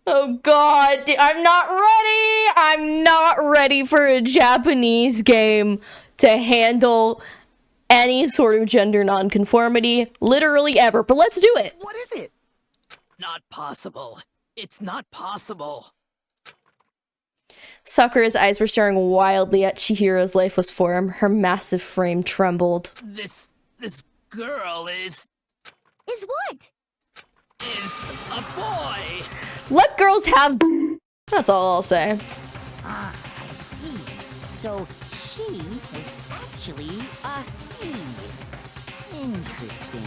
Oh god, I'm not ready! I'm not ready for a Japanese game to handle any sort of gender nonconformity, literally ever, but let's do it! What is it? Not possible. It's not possible. Sakura's eyes were staring wildly at Chihiro's lifeless form. Her massive frame trembled. This girl is what? is a boy. Let girls have... That's all I'll say. Ah, I see. So she is actually a he. Interesting.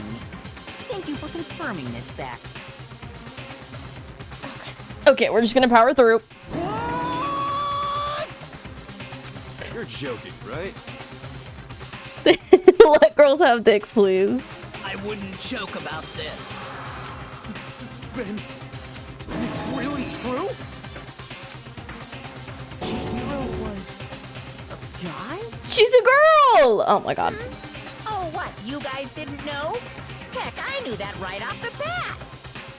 Thank you for confirming this fact. Okay, we're just gonna power through. What? You're joking, right? Let girls have dicks, please. I wouldn't joke about this. Ben, it's really true? Chihiro was a guy? She's a girl! Oh my god. Oh, what? You guys didn't know? Heck, I knew that right off the bat.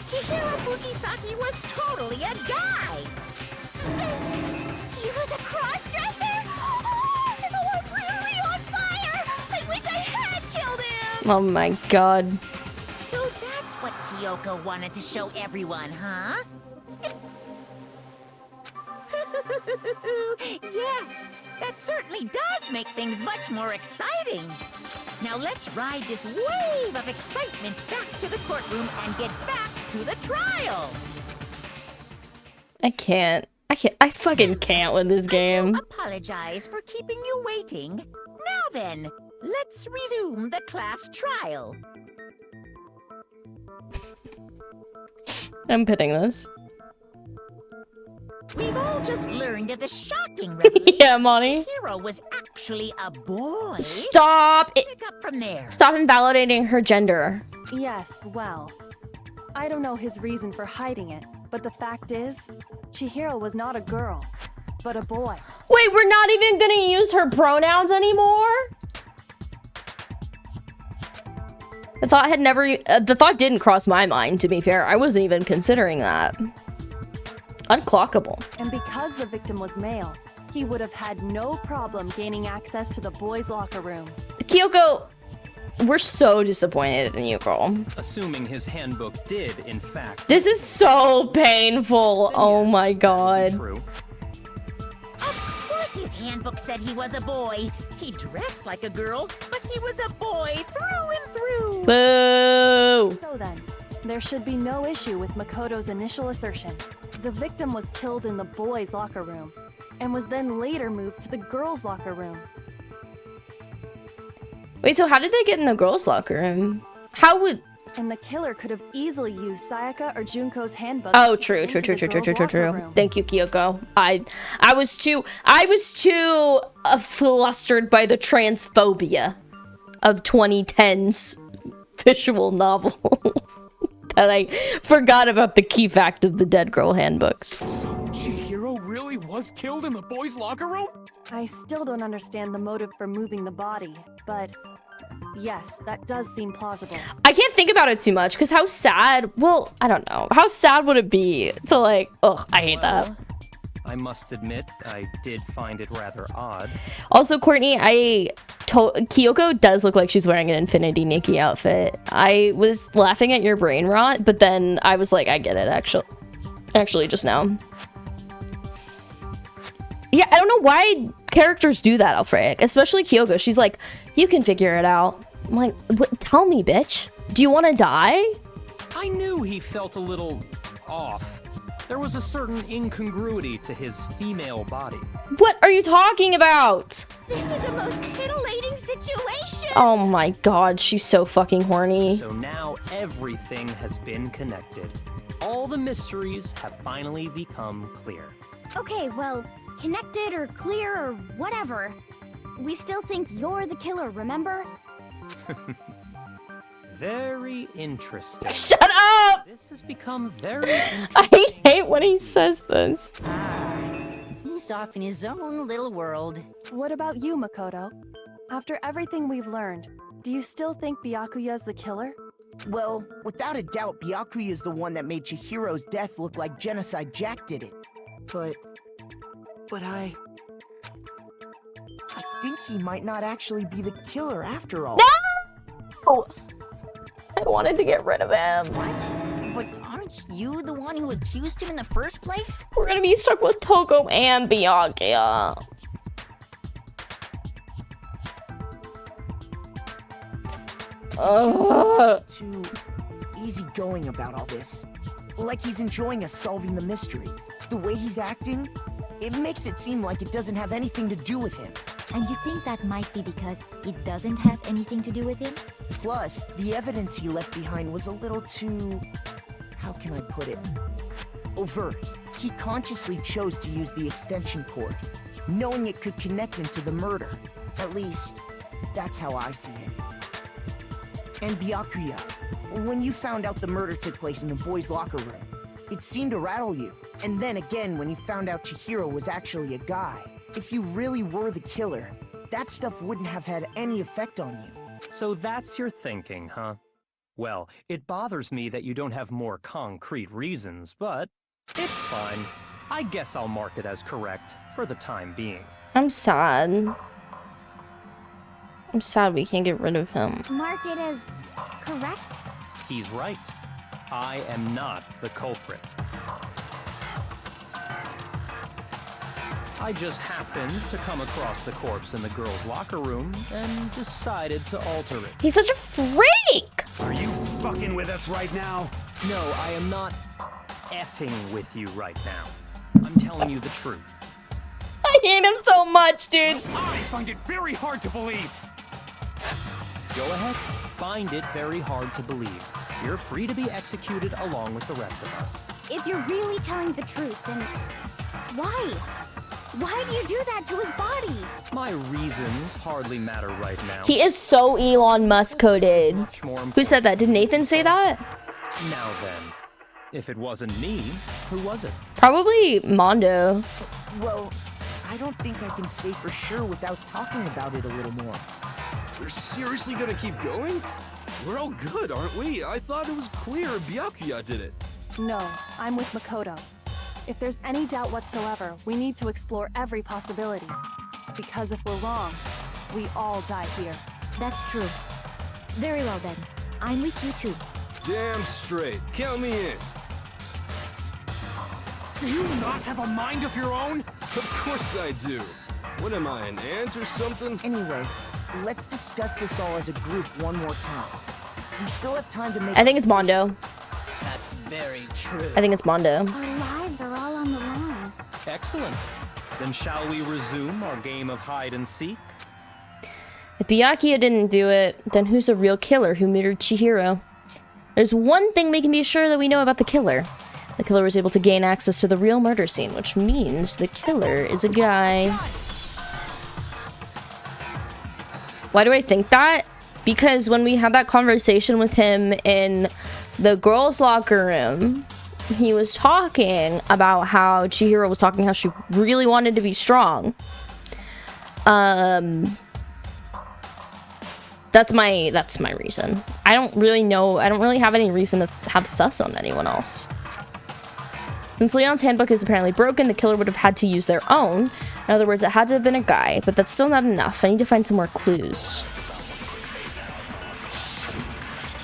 Chihiro Fujisaki was totally a guy. And he was a cross-dresser? Oh, I'm really on fire! I wish I had killed him! Oh my god. So that's what Kyoko wanted to show everyone, huh? Yes, that certainly does make things much more exciting. Now let's ride this wave of excitement back to the courtroom and get back to the trial. I fucking can't with this game. I do apologize for keeping you waiting. Now then, let's resume the class trial. I'm pitting this. We've all just learned of the shocking revelation. Yeah, Monty. Chihiro was actually a boy. Stop it. Pick up from there. Stop invalidating her gender. Yes, well, I don't know his reason for hiding it, but the fact is, Chihiro was not a girl, but a boy. Wait, we're not even gonna use her pronouns anymore? The thought didn't cross my mind, to be fair. I wasn't even considering that. Unclockable. And because the victim was male, he would have had no problem gaining access to the boys' locker room. Kyoko, we're so disappointed in you, girl. Assuming his handbook did, in fact... This is so painful. Oh my god. True. Of course his handbook said he was a boy. He dressed like a girl, but he was a boy through and through. Boo! So then, there should be no issue with Makoto's initial assertion. The victim was killed in the boys' locker room, and was then later moved to the girls' locker room. Wait, so how did they get in the girls' locker room? How would... And the killer could have easily used Sayaka or Junko's handbook. Oh, to true. get into the girls' locker room. Thank you, Kyoko. I was too flustered by the transphobia of 2010's visual novel that I forgot about the key fact of the dead girl handbooks. So Chihiro really was killed in the boys' locker room? I still don't understand the motive for moving the body, but yes, that does seem plausible. I can't think about it too much because how sad, well, I don't know. How sad would it be to like, ugh, I hate that. I must admit, I did find it rather odd. Also, Courtney, Kyoko does look like she's wearing an Infinity Nikki outfit. I was laughing at your brain rot, but then I was like, I get it, actually just now. Yeah, I don't know why characters do that, Alfred. Especially Kyoko. She's like, you can figure it out. I'm like, what? Tell me, bitch. Do you want to die? I knew he felt a little off. There was a certain incongruity to his female body. What are you talking about? This is the most titillating situation. Oh my god, she's so fucking horny. So now everything has been connected. All the mysteries have finally become clear. Okay, well, connected or clear or whatever. We still think you're the killer, remember? Very interesting. Shut up! This has become very interesting. I hate when he says this. He's off in his own little world. What about you, Makoto? After everything we've learned, do you still think Byakuya's the killer? Well, without a doubt, Byakuya is the one that made Chihiro's death look like Genocide Jack did it. But I think he might not actually be the killer after all. No! I wanted to get rid of him. What? But aren't you the one who accused him in the first place? We're gonna be stuck with Toko and Byakuya. Too easygoing about all this. Like he's enjoying us solving the mystery. The way he's acting, it makes it seem like it doesn't have anything to do with him. And you think that might be because it doesn't have anything to do with him? Plus, the evidence he left behind was a little too... how can I put it? Overt. He consciously chose to use the extension cord, knowing it could connect him to the murder. At least, that's how I see it. And Byakuya, when you found out the murder took place in the boys' locker room, it seemed to rattle you. And then again, when you found out Chihiro was actually a guy. If you really were the killer, that stuff wouldn't have had any effect on you. So that's your thinking, huh? Well, it bothers me that you don't have more concrete reasons, but it's fine. I guess I'll mark it as correct for the time being. I'm sad. I'm sad we can't get rid of him. Mark it as correct? He's right. I am not the culprit. I just happened to come across the corpse in the girls' locker room and decided to alter it. He's such a freak! Are you fucking with us right now? No, I am not effing with you right now. I'm telling you the truth. I hate him so much, dude. I find it very hard to believe. Go ahead, find it very hard to believe. You're free to be executed along with the rest of us. If you're really telling the truth, then why? Why do you do that to his body? My reasons hardly matter right now. He is so Elon Musk coded. Much more Who said that? Did Nathan say that? Now then, if it wasn't me, who was it? Probably Mondo. Well, I don't think I can say for sure without talking about it a little more. We're seriously gonna keep going? We're all good, aren't we? I thought it was clear Byakuya did it. No, I'm with Makoto. If there's any doubt whatsoever, we need to explore every possibility. Because if we're wrong, we all die here. That's true. Very well then. I'm with you too. Damn straight. Count me in. Do you not have a mind of your own? Of course I do. What am I, an ant or something? Anyway, let's discuss this all as a group one more time. We still have time to make... I think it's Mondo. That's very true. I think it's Mondo. Our lives are all on the line. Excellent. Then shall we resume our game of hide and seek? If Byakuya didn't do it, then who's the real killer who murdered Chihiro? There's one thing we can be sure that we know about the killer. The killer was able to gain access to the real murder scene, which means the killer is a guy. Why do I think that? Because when we had that conversation with him in the girls' locker room, he was talking about how Chihiro was talking how she really wanted to be strong. That's my reason. I don't really know. I don't really have any reason to have sus on anyone else. Since Leon's handbook is apparently broken, the killer would have had to use their own. In other words, it had to have been a guy, but that's still not enough. I need to find some more clues.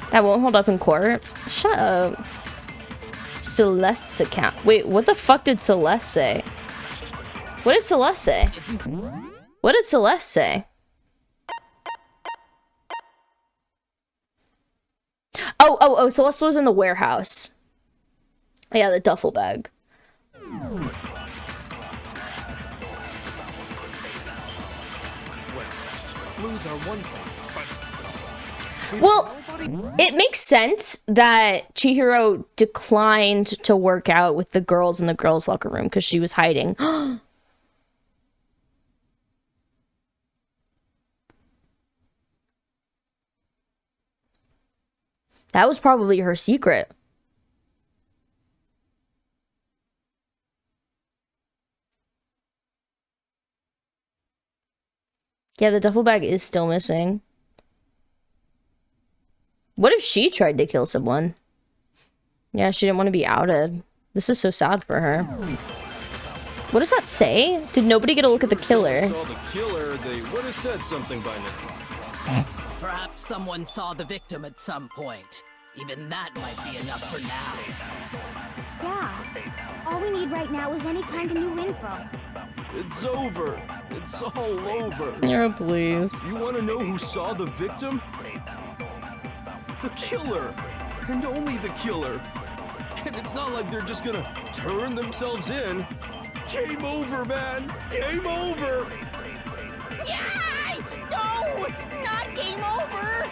That won't hold up in court. Shut up. Celeste's account. Wait, what the fuck did Celeste say? What did Celeste say? What did Celeste say? Oh, Celeste was in the warehouse. Yeah, the duffel bag. Clues are one thing, but... Well, it makes sense that Chihiro declined to work out with the girls in the girls' locker room because she was hiding. That was probably her secret. Yeah, the duffel bag is still missing. What if she tried to kill someone? Yeah, she didn't want to be outed. This is so sad for her. What does that say? Did nobody get a look at the killer? Saw the killer, they would have said something by now. Perhaps someone saw the victim at some point. Even that might be enough for now. Yeah. All we need right now is any kind of new info. It's over. It's all over. Chihiro, please. You want to know who saw the victim? The killer. And only the killer. And it's not like they're just gonna turn themselves in. Game over, man. Game over. Yay! No! Not game over!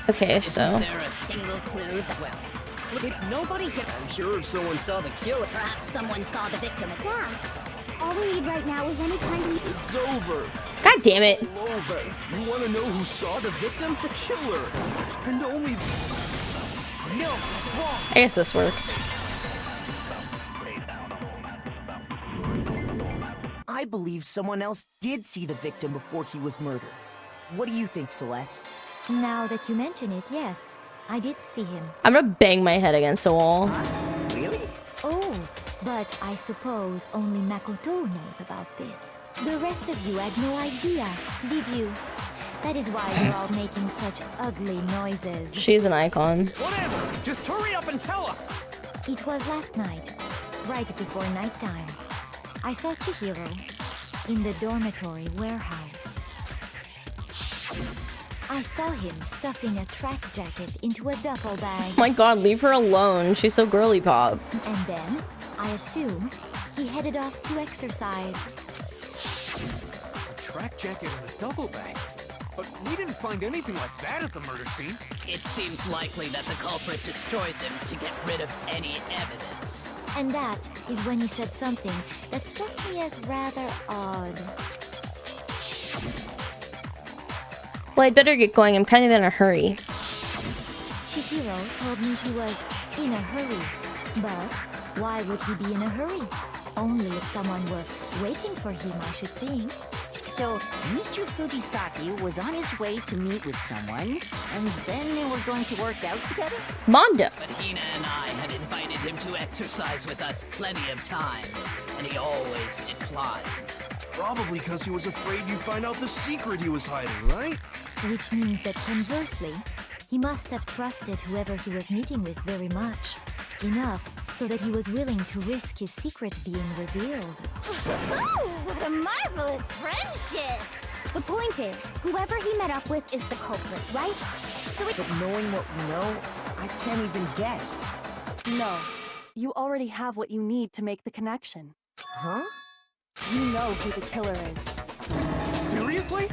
Okay, so There a single clue that, well, did nobody get... I'm sure if someone saw the killer... Perhaps someone saw the victim. Yeah. All we need right now is any kind of... It's over. God damn it. All over. You want to know who saw the victim? The killer. And only... No, what's wrong? I guess this works. I believe someone else did see the victim before he was murdered. What do you think, Celeste? Now that you mention it, yes. I did see him. I'm gonna bang my head against the wall. Really? Oh, but I suppose only Makoto knows about this. The rest of you had no idea, did you? That is why you're all making such ugly noises. She's an icon. Whatever! Just hurry up and tell us! It was last night, right before nighttime. I saw Chihiro in the dormitory warehouse. I saw him stuffing a track jacket into a duffel bag. Oh my god, leave her alone. She's so girly pop. And then, I assume, he headed off to exercise. A track jacket and a double bag? But we didn't find anything like that at the murder scene. It seems likely that the culprit destroyed them to get rid of any evidence. And that is when he said something that struck me as rather odd. Well, I'd better get going. I'm kind of in a hurry. Chihiro told me he was in a hurry. But why would he be in a hurry? Only if someone were waiting for him, I should think. So, Mr. Fujisaki was on his way to meet with someone, and then they were going to work out together? Mondo. But Hina and I had invited him to exercise with us plenty of times, and he always declined. Probably because he was afraid you'd find out the secret he was hiding, right? Which means that conversely, he must have trusted whoever he was meeting with very much. Enough so that he was willing to risk his secret being revealed. Oh, what a marvelous friendship! The point is, whoever he met up with is the culprit, right? So it... But knowing what we know, I can't even guess. No. You already have what you need to make the connection. Huh? You know who the killer is. Seriously?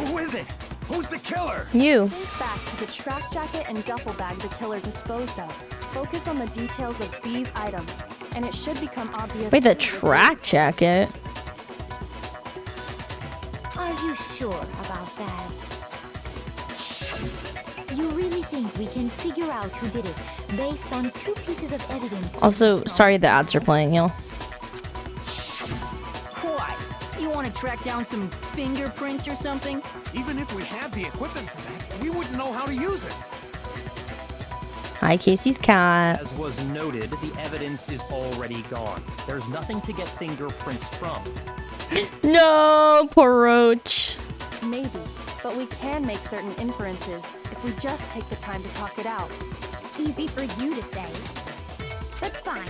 Who is it? Who's the killer? You. Think back to the track jacket and duffel bag the killer disposed of. Focus on the details of these items, and it should become obvious. Wait, the who was track jacket? Are you sure about that? You really think we can figure out who did it based on 2 pieces of evidence? Also, sorry the ads are playing, y'all. What? You want to track down some fingerprints or something? Even if we had the equipment for that, we wouldn't know how to use it. Hi, Casey's cat. As was noted, the evidence is already gone. There's nothing to get fingerprints from. No, poor Roach. Maybe, but we can make certain inferences if we just take the time to talk it out. Easy for you to say. But fine.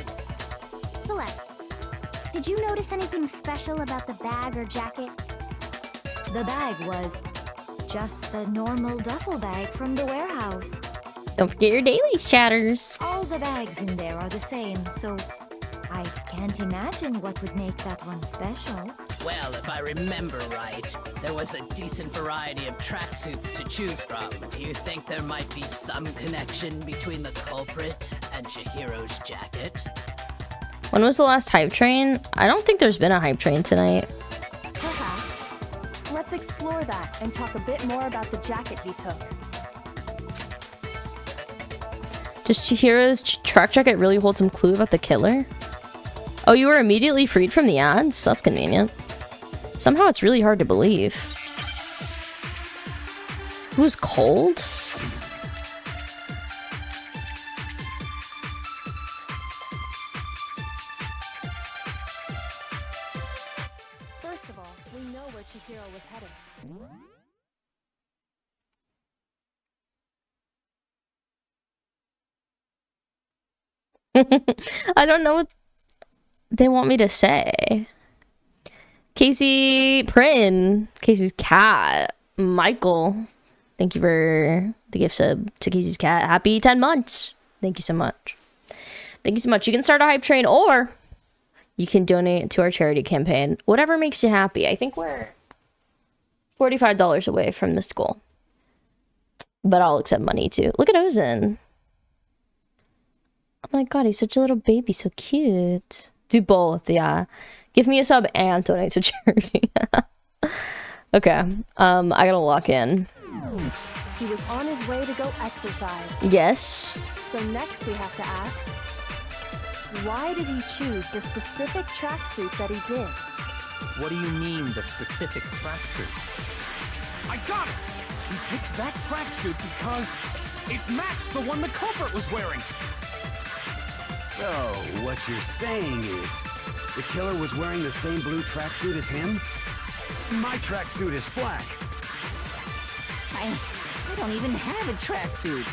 Celeste, did you notice anything special about the bag or jacket? The bag was just a normal duffel bag from the warehouse. Don't forget your daily chatters. All the bags in there are the same, so I can't imagine what would make that one special. Well, if I remember right, there was a decent variety of tracksuits to choose from. Do you think there might be some connection between the culprit and Chihiro's jacket? When was the last hype train? I don't think there's been a hype train tonight. Perhaps. Let's explore that and talk a bit more about the jacket he took. Does Chihiro's track jacket really hold some clue about the killer? Oh, you were immediately freed from the ads? That's convenient. Somehow it's really hard to believe. Who's cold? First of all, we know where Chihiro was headed. I don't know what they want me to say. Casey Prin, Casey's cat, Michael. Thank you for the gift sub to Casey's cat. Happy 10 months. Thank you so much. Thank you so much. You can start a hype train or you can donate to our charity campaign. Whatever makes you happy. I think we're $45 away from this goal. But I'll accept money too. Look at Ozen. Oh my god, he's such a little baby. So cute. Do both, yeah. Give me a sub and donate to charity. Okay. I gotta lock in. He was on his way to go exercise. Yes. So next we have to ask, why did he choose the specific tracksuit that he did? What do you mean, the specific tracksuit? I got it! He picked that tracksuit because it matched the one the culprit was wearing. So, what you're saying is, the killer was wearing the same blue tracksuit as him? My tracksuit is black. I don't even have a tracksuit.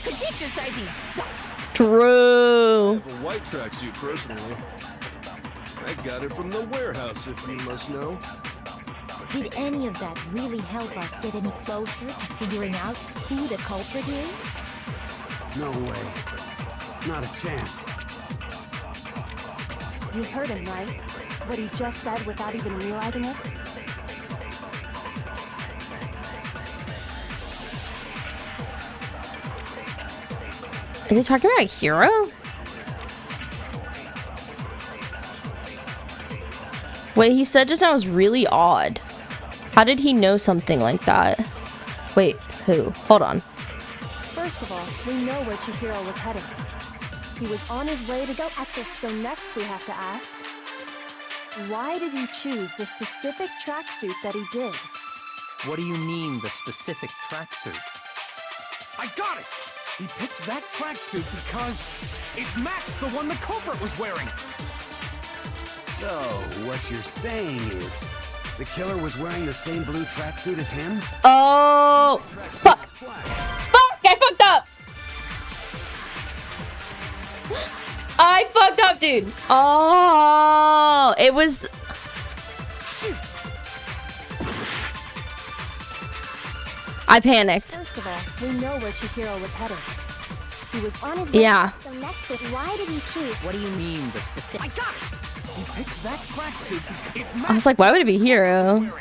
Because exercising sucks. True. I have a white tracksuit, personally. I got it from the warehouse, if you must know. Did any of that really help us get any closer to figuring out who the culprit is? No way. Not a chance. You heard him, right? What he just said without even realizing it? Are they talking about Hero? What he said just now was really odd. How did he know something like that? Wait, who? Hold on. First of all, we know where Chihiro was headed. He was on his way to go exit, so next we have to ask, why did he choose the specific tracksuit that he did? What do you mean, the specific tracksuit? I got it! He picked that tracksuit because it matched the one the culprit was wearing. So, what you're saying is, the killer was wearing the same blue tracksuit as him? Oh, fuck. Fuck, I fucked up. I fucked up, dude. Oh, it was... Shoot! I panicked. First of all, we know where Chihiro was headed. He was on his way. Yeah. So next, why did he choose? What do you mean, the specific... I got it! He picked that tracksuit because it matched I was like, why would it be Hero?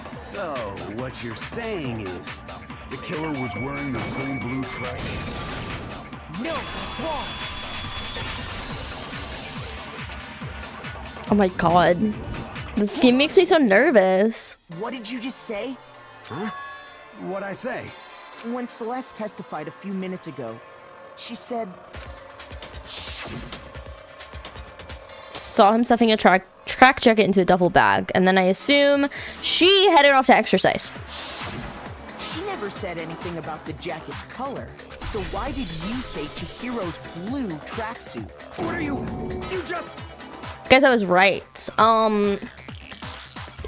So, what you're saying is, the killer was wearing the same blue tracksuit? No, that's wrong! Oh my god. This game makes me so nervous. What did you just say? Huh? What'd I say? When Celeste testified a few minutes ago, she said... Saw him stuffing a track jacket into a duffel bag, and then I assume she headed off to exercise. She never said anything about the jacket's color. So why did you say Chihiro's blue tracksuit? What are you? You just... Guys, I was right.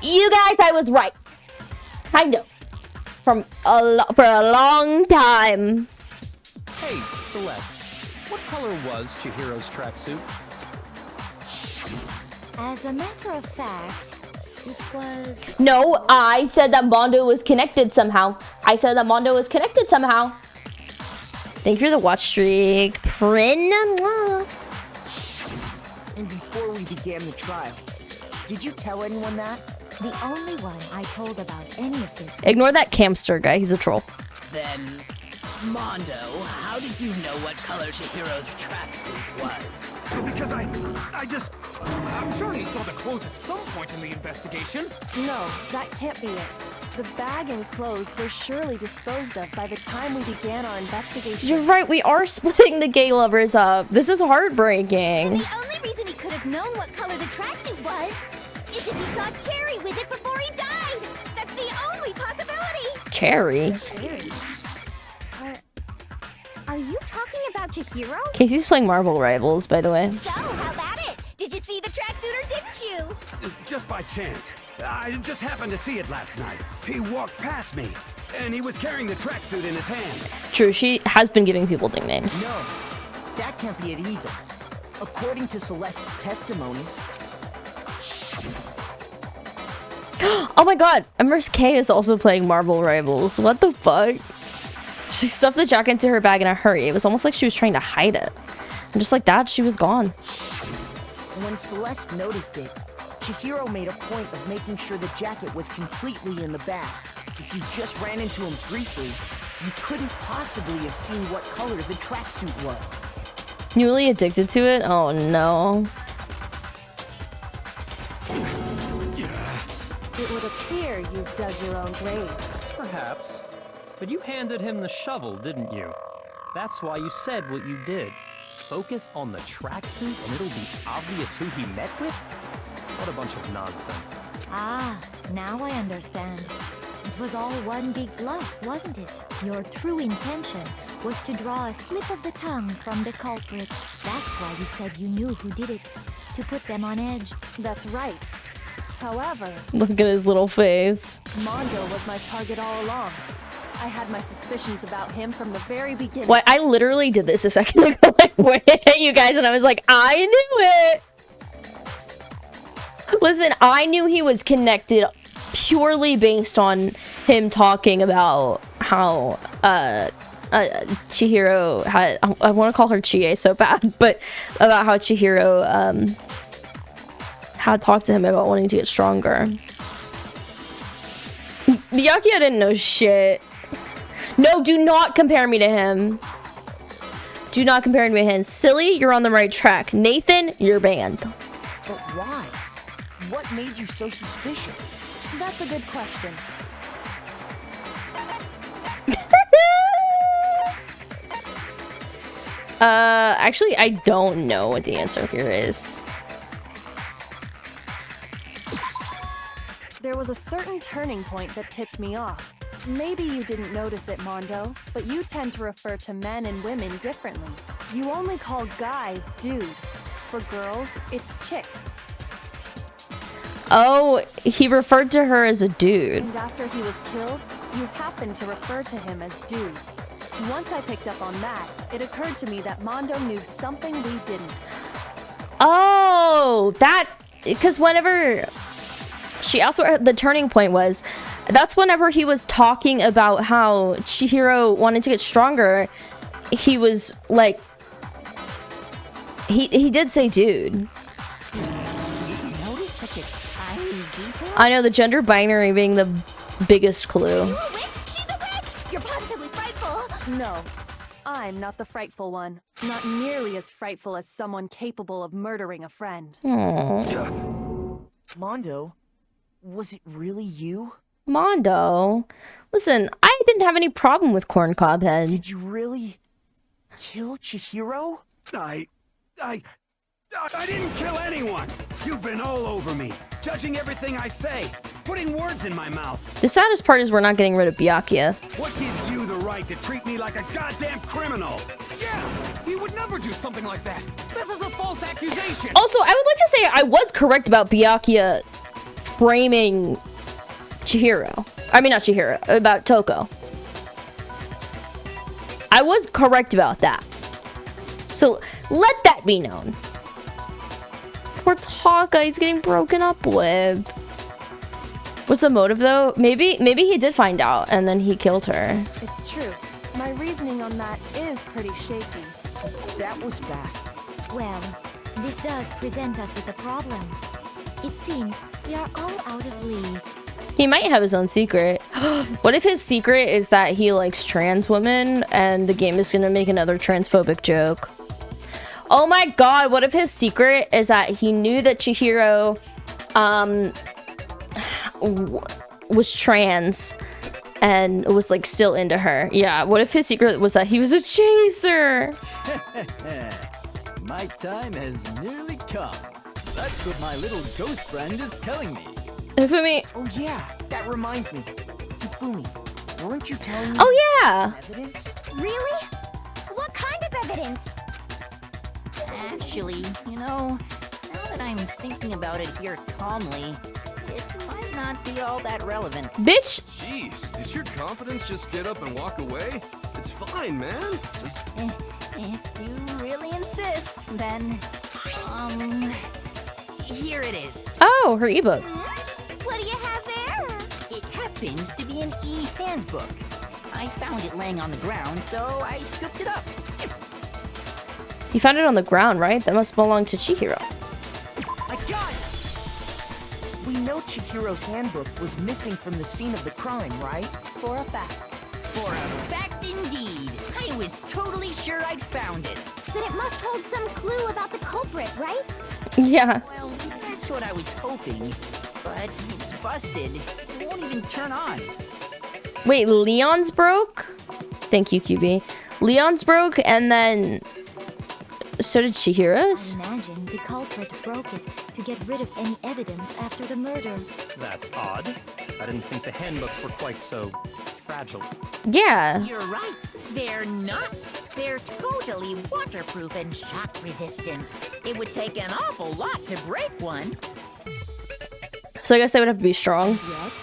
You guys, I was right. Kind of. For a long time. Hey, Celeste. What color was Chihiro's tracksuit? As a matter of fact, it was... No, I said that Mondo was connected somehow. I said that Mondo was connected somehow. Thank you for the watch streak. Prin. And before we began the trial, did you tell anyone that? The only one I told about any of this... Ignore that Camster guy. He's a troll. Then, Mondo, how did you know what color Chihiro's tracksuit was? Because I'm sure he saw the clothes at some point in the investigation. No, that can't be it. The bag and clothes were surely disposed of by the time we began our investigation. You're right. We are splitting the gay lovers up. This is heartbreaking. The only reason he could have known what color the tracksuit was Is if he saw Cherry with it before he died. That's the only possibility. Cherry. Are you talking about Chihiro? Casey's playing Marvel Rivals, by the way. So, how about it? Did you see the tracksuit or didn't you? Just by chance. I just happened to see it last night. He walked past me, and he was carrying the tracksuit in his hands. True, she has been giving people nicknames. No, that can't be it either. According to Celeste's testimony, Oh my god, Empress K is also playing Marvel Rivals. What the fuck? She stuffed the jacket into her bag in a hurry. It was almost like she was trying to hide it. And just like that, she was gone. when Celeste noticed it, Chihiro made a point of making sure the jacket was completely in the bag. If you just ran into him briefly, you couldn't possibly have seen what color the tracksuit was. Newly addicted to it? Oh no. It would appear you've dug your own grave. Perhaps. But you handed him the shovel, didn't you? That's why you said what you did. Focus on the tracksuit and it'll be obvious who he met with? What a bunch of nonsense. Ah, now I understand. It was all one big bluff, wasn't it? Your true intention was to draw a slip of the tongue from the culprit. That's why you said you knew who did it, to put them on edge. That's right. However, Look at his little face. Mondo was my target all along. I had my suspicions about him from the very beginning. What? I literally did this a second ago. I pointed at you guys and I was like, I knew it. Listen, I knew he was connected purely based on him talking about how Chihiro had, I want to call her Chie so bad, but about how Chihiro had talked to him about wanting to get stronger. Byakuya didn't know shit. No, do not compare me to him. Do not compare me to him. Silly, you're on the right track. Nathan, you're banned. But why? What made you so suspicious? That's a good question. Actually, I don't know what the answer here is. There was a certain turning point that tipped me off. Maybe you didn't notice it, Mondo, but you tend to refer to men and women differently. You only call guys dude. For girls, it's chick. Oh, he referred to her as a dude. And after he was killed, you happened to refer to him as dude. Once I picked up on that, it occurred to me that Mondo knew something we didn't. Oh, that, because whenever she asked what the turning point was, that's whenever he was talking about how Chihiro wanted to get stronger. He was like, he did say dude. Notice such a tiny detail? I know, the gender binary being the biggest clue. You a witch? She's a witch! You're positively frightful! No, I'm not the frightful one. Not nearly as frightful as someone capable of murdering a friend. Mondo, was it really you? Mondo, listen, I didn't have any problem with Corncob Head. Did you really kill Chihiro? I didn't kill anyone! You've been all over me, judging everything I say, putting words in my mouth. The saddest part is we're not getting rid of Byakuya. What gives you the right to treat me like a goddamn criminal? Yeah, he would never do something like that. This is a false accusation. Also, I would like to say I was correct about Byakuya framing Chihiro. I mean, not Chihiro, about Toko. I was correct about that. So, let that be known. Poor Taka, he's getting broken up with. What's the motive, though? Maybe he did find out, and then he killed her. It's true. My reasoning on that is pretty shaky. That was fast. Well, this does present us with a problem. It seems we are all out of leads. He might have his own secret. What if his secret is that he likes trans women, and the game is gonna make another transphobic joke? Oh my god, what if his secret is that he knew that Chihiro was trans and was like still into her? Yeah, what if his secret was that he was a chaser? My time has nearly come. That's what my little ghost friend is telling me. Hifumi. Oh yeah, that reminds me. Hifumi, weren't you telling me Oh yeah. evidence? Really? What kind of evidence? Actually, now that I'm thinking about it here calmly, it might not be all that relevant. Bitch. Jeez, does your confidence just get up and walk away? It's fine, man. Just If you really insist, then, here it is. Oh, her ebook. What do you have there? It happens to be an e-handbook. I found it laying on the ground, so I scooped it up. You found it on the ground, right? That must belong to Chihiro. I got it! We know Chihiro's handbook was missing from the scene of the crime, right? For a fact. For a fact indeed. I was totally sure I'd found it. Then it must hold some clue about the culprit, right? Yeah. Well, that's what I was hoping. But it's busted. It won't even turn on. Wait, Leon's broke? Thank you, QB. Leon's broke, and then so did Chihiro's? I imagine the culprit broke it to get rid of any evidence after the murder. That's odd. I didn't think the handbooks were quite so fragile. Yeah. You're right. They're not. They're totally waterproof and shock resistant. It would take an awful lot to break one. So I guess they would have to be strong. Yet,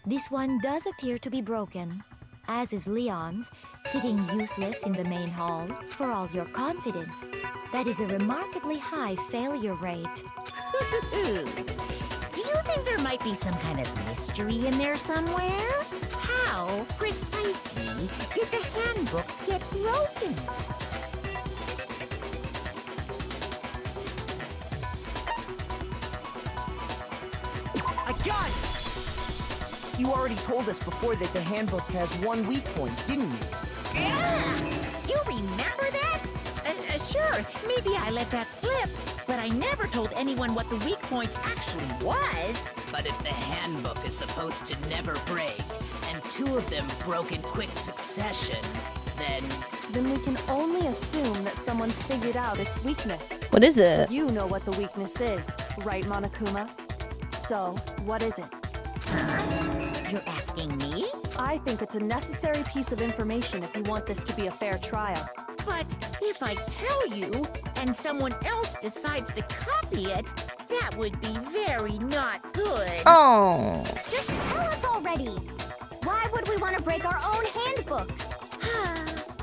this one does appear to be broken, as is Leon's, sitting useless in the main hall. For all your confidence, that is a remarkably high failure rate. Do you think there might be some kind of mystery in there somewhere? How precisely did the handbooks get broken? I got it! You already told us before that the handbook has one weak point, didn't you? You remember that? Sure, maybe I let that slip, but I never told anyone what the weak point actually was. But if the handbook is supposed to never break, and two of them broke in quick succession, then Then we can only assume that someone's figured out its weakness. What is it? You know what the weakness is, right, Monokuma? So, what is it? You're asking me? I think it's a necessary piece of information if you want this to be a fair trial. But if I tell you, and someone else decides to copy it, that would be very not good. Oh. Just tell us already! Why would we want to break our own handbooks?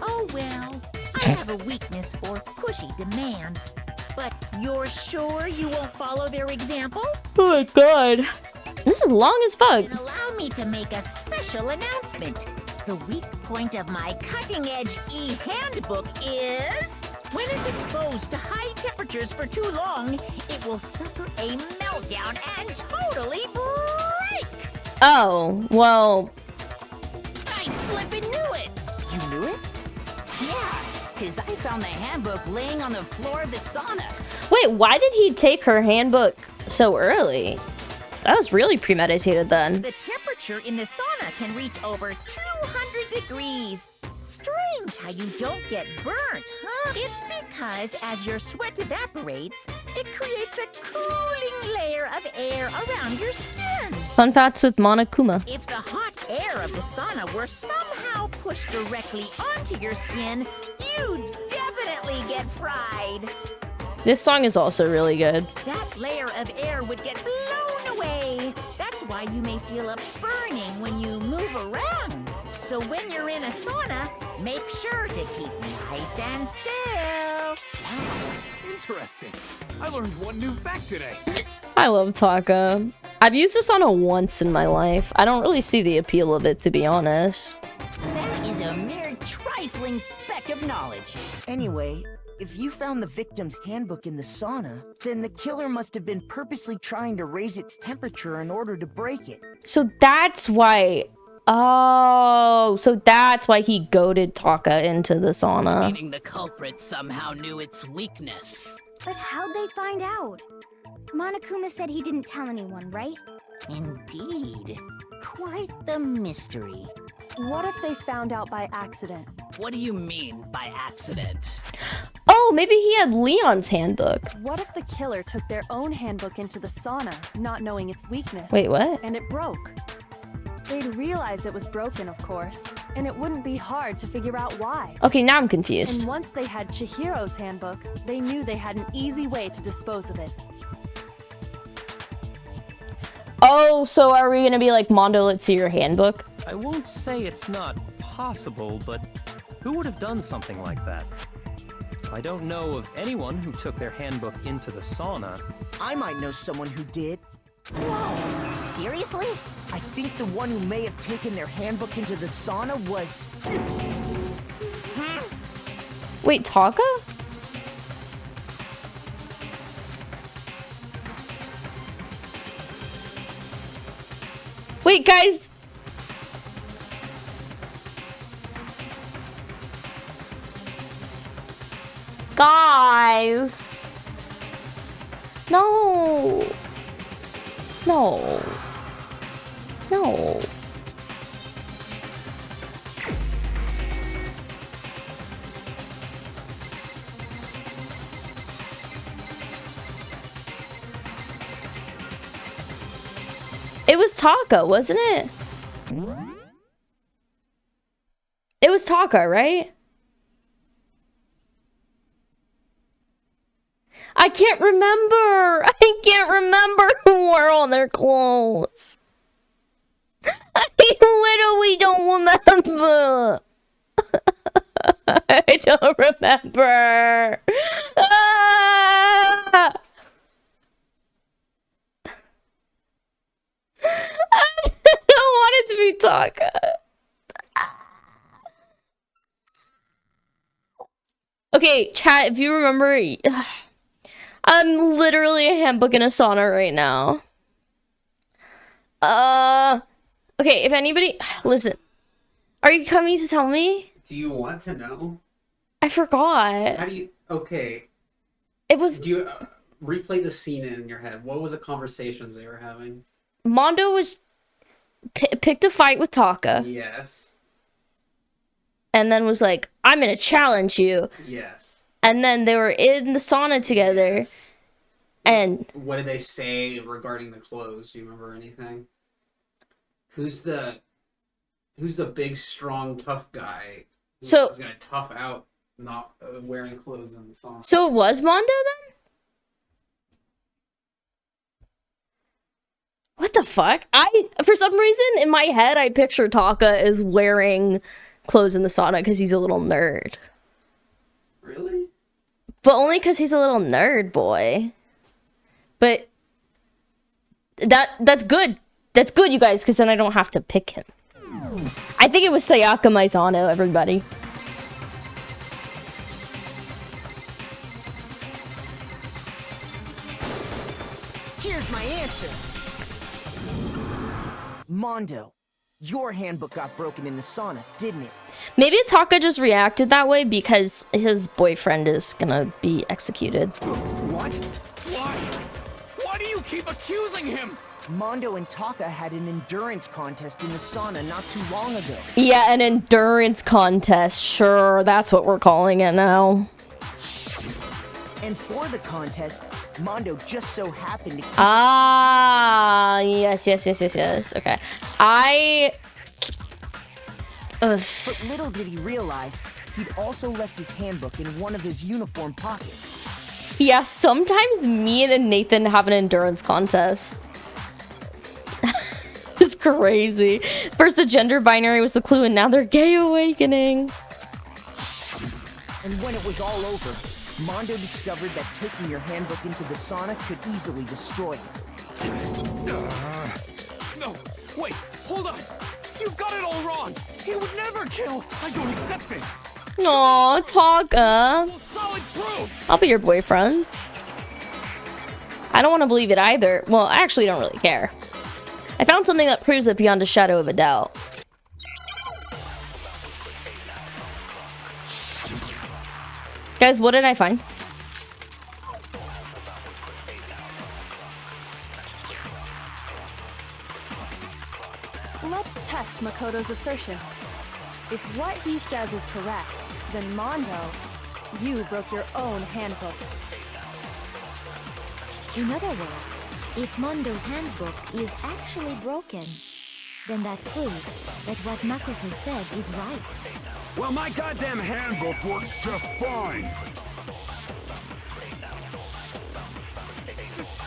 Oh well, I have a weakness for pushy demands. But you're sure you won't follow their example? Oh my god. This is long as fuck. Then allow me to make a special announcement. The weak point of my cutting-edge e-handbook is... when it's exposed to high temperatures for too long, it will suffer a meltdown and totally break! Oh, well. I flippin' knew it! You knew it? Yeah, because I found the handbook laying on the floor of the sauna. Wait, why did he take her handbook so early? That was really premeditated then. The temperature in the sauna can reach over 200 degrees. Strange how you don't get burnt, huh? It's because as your sweat evaporates, it creates a cooling layer of air around your skin. Fun facts with Monokuma. If the hot air of the sauna were somehow pushed directly onto your skin, you'd definitely get fried. This song is also really good. That layer of air would get blown away. That's why you may feel a burning when you move around. So when you're in a sauna, make sure to keep nice and still. Wow, interesting. I learned one new fact today. I love Taka. I've used this on a once in my life. I don't really see the appeal of it, to be honest. That is a mere trifling speck of knowledge. Anyway, if you found the victim's handbook in the sauna, then the killer must have been purposely trying to raise its temperature in order to break it. So that's why... Oh, so that's why he goaded Taka into the sauna. meaning the culprit somehow knew its weakness. But how'd they find out? Monokuma said he didn't tell anyone, right? Indeed. Quite the mystery. What if they found out by accident? What do you mean by accident? Oh, Oh, maybe he had Leon's handbook. What if the killer took their own handbook into the sauna, not knowing its weakness? Wait, what? And it broke. They'd realize it was broken, of course, and it wouldn't be hard to figure out why. Okay, now I'm confused. And once they had Chihiro's handbook, they knew they had an easy way to dispose of it. Oh, so are we gonna be like, Mondo, let's see your handbook? I won't say it's not possible, but who would have done something like that? I don't know of anyone who took their handbook into the sauna. I might know someone who did. Whoa, seriously? I think the one who may have taken their handbook into the sauna was... Wait, Taka? Wait, guys. Guys. No. No. No. It was Taka, wasn't it? It was Taka, right? I can't remember. I can't remember who wore all their clothes. I literally don't remember. I don't remember. Ah! I don't want it to be Taka. Okay, chat, if you remember, I'm literally a handbook in a sauna right now. Okay, if anybody, listen, are you coming to tell me? Do you want to know? I forgot. How do you, okay. It was, Do you replay the scene in your head? What was the conversations they were having? Mondo was picked a fight with Taka. Yes. And then was like, I'm gonna challenge you. Yes. And then they were in the sauna together. Yes. And what did they say regarding the clothes? Do you remember anything? Who's the big, strong, tough guy who was gonna tough out not wearing clothes in the sauna? So it was Mondo then? What the fuck? For some reason, in my head, I picture Taka as wearing clothes in the sauna because he's a little nerd. Really? But only because he's a little nerd boy. But that's good. That's good, you guys, because then I don't have to pick him. I think it was Sayaka Maizano, everybody. Here's my answer. Mondo, your handbook got broken in the sauna, didn't it? Maybe Taka just reacted that way because his boyfriend is gonna be executed. What? Why? Why do you keep accusing him? Mondo and Taka had an endurance contest in the sauna not too long ago. Yeah, an endurance contest. Sure, that's what we're calling it now. And for the contest, Mondo just so happened to keep... Ah, yes. Okay. But little did he realize, he'd also left his handbook in one of his uniform pockets. Yeah, sometimes me and Nathan have an endurance contest. It's crazy. First the gender binary was the clue, and now they're gay awakening. And when it was all over, Mondo discovered that taking your handbook into the sauna could easily destroy it. No, wait, hold on. You've got it all wrong. He would never kill. I don't accept this. Aw, Taka. Solid proof. I'll be your boyfriend. I don't want to believe it either. Well, I actually don't really care. I found something that proves it beyond a shadow of a doubt. Guys, what did I find? Let's test Makoto's assertion. If what he says is correct, then Mondo You broke your own handbook. In other words, if Mondo's handbook is actually broken, then that proves that what Makoto said is right. Well, my goddamn handbook works just fine.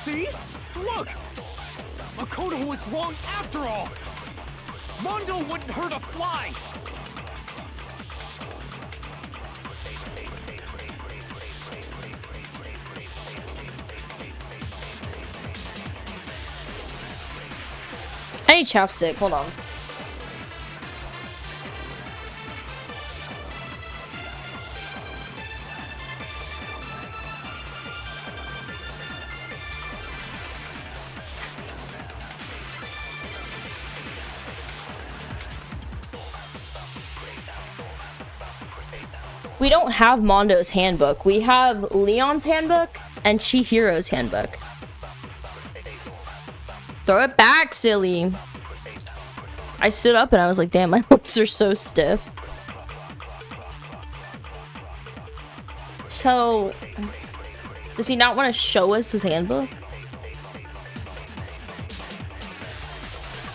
See? Look! Makoto was wrong after all! Mondo wouldn't hurt a fly! I need chapstick. Hold on. We don't have Mondo's handbook. We have Leon's handbook and Chihiro's handbook. Throw it back, silly. I stood up and I was like, damn, my lips are so stiff. So, does he not want to show us his handbook?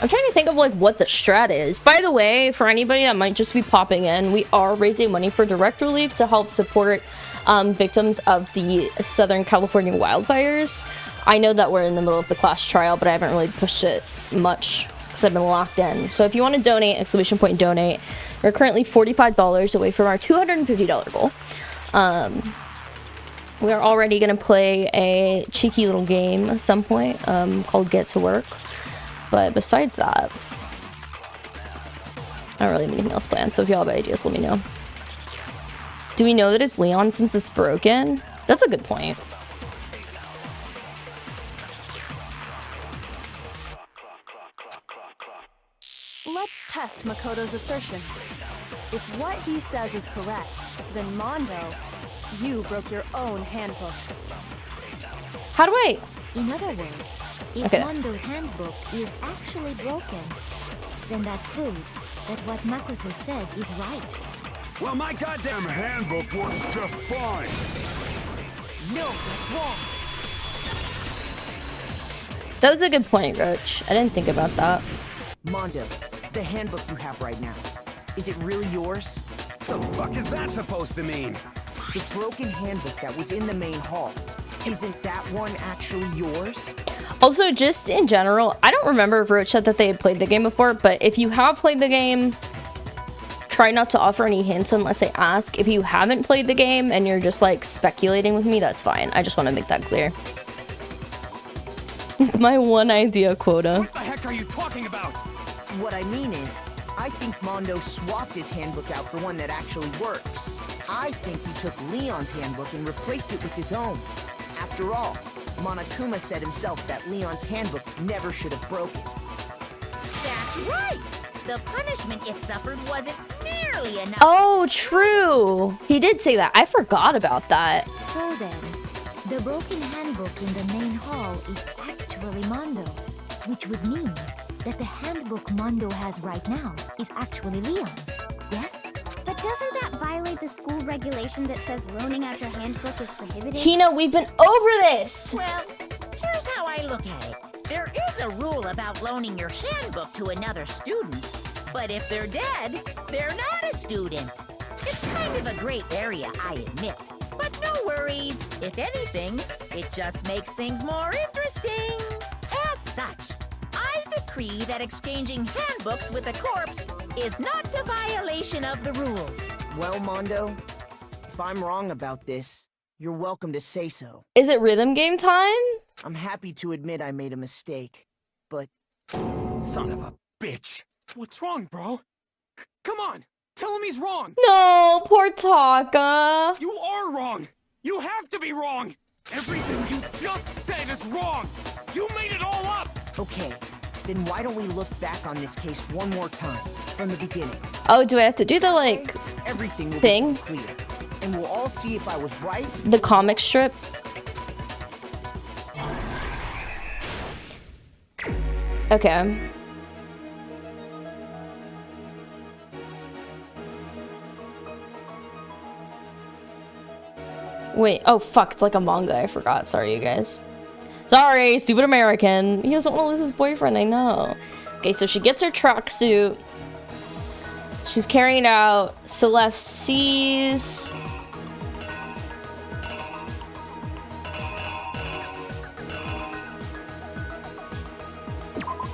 I'm trying to think of like what the strat is. By the way, for anybody that might just be popping in, we are raising money for direct relief to help support victims of the Southern California wildfires. I know that we're in the middle of the class trial, but I haven't really pushed it much because I've been locked in. So if you want to donate, exclamation point donate. We're currently $45 away from our $250 goal. We are already going to play a cheeky little game at some point called Get to Work. But besides that, I don't really have anything else planned. So if y'all have ideas, let me know. Do we know that it's Leon since it's broken? That's a good point. Let's test Makoto's assertion. If what he says is correct, then Mondo, you broke your own handbook. How do I... In other words, if Okay. Mondo's handbook is actually broken, then that proves that what Makoto said is right. Well, my goddamn handbook works just fine. No, that's wrong. That was a good point, Roach. I didn't think about that. Mondo, the handbook you have right now, is it really yours? The fuck is that supposed to mean? The broken handbook that was in the main hall, isn't that one actually yours? Also, just in general, I don't remember if Roach said that they had played the game before, but if you have played the game, try not to offer any hints unless I ask. If you haven't played the game and you're just like speculating with me, that's fine. I just want to make that clear. My one idea quota. What the heck are you talking about? What I mean is, I think Mondo swapped his handbook out for one that actually works. I think he took Leon's handbook and replaced it with his own. After all, Monokuma said himself that Leon's handbook never should have broken. That's right! The punishment it suffered wasn't nearly enough. Oh, true. He did say that. I forgot about that. So then, the broken handbook in the main hall is actually Mondo's, which would mean that the handbook Mondo has right now is actually Leon's, yes? But doesn't that violate the school regulation that says loaning out your handbook is prohibited? Hina, we've been over this. Well, here's how I look at it. There is a rule about loaning your handbook to another student, but if they're dead, they're not a student. It's kind of a gray area, I admit. But no worries. If anything, it just makes things more interesting. As such, I decree that exchanging handbooks with a corpse is not a violation of the rules. Well, Mondo, if I'm wrong about this, you're welcome to say so. Is it rhythm game time? I'm happy to admit I made a mistake, but... Son of a bitch. What's wrong, bro? Come on, tell him he's wrong. No, poor Taka. You are wrong. You have to be wrong. Everything you just said is wrong. You made it all up. Okay, then why don't we look back on this case one more time, from the beginning? Oh, do I have to do the, like, Everything will thing? be clear, and we'll all see if I was right. The comic strip? Okay. Wait, oh fuck, it's like a manga, I forgot. Sorry, you guys. Sorry, stupid American. He doesn't want to lose his boyfriend, I know. Okay, so she gets her tracksuit. She's carrying out. Celeste sees...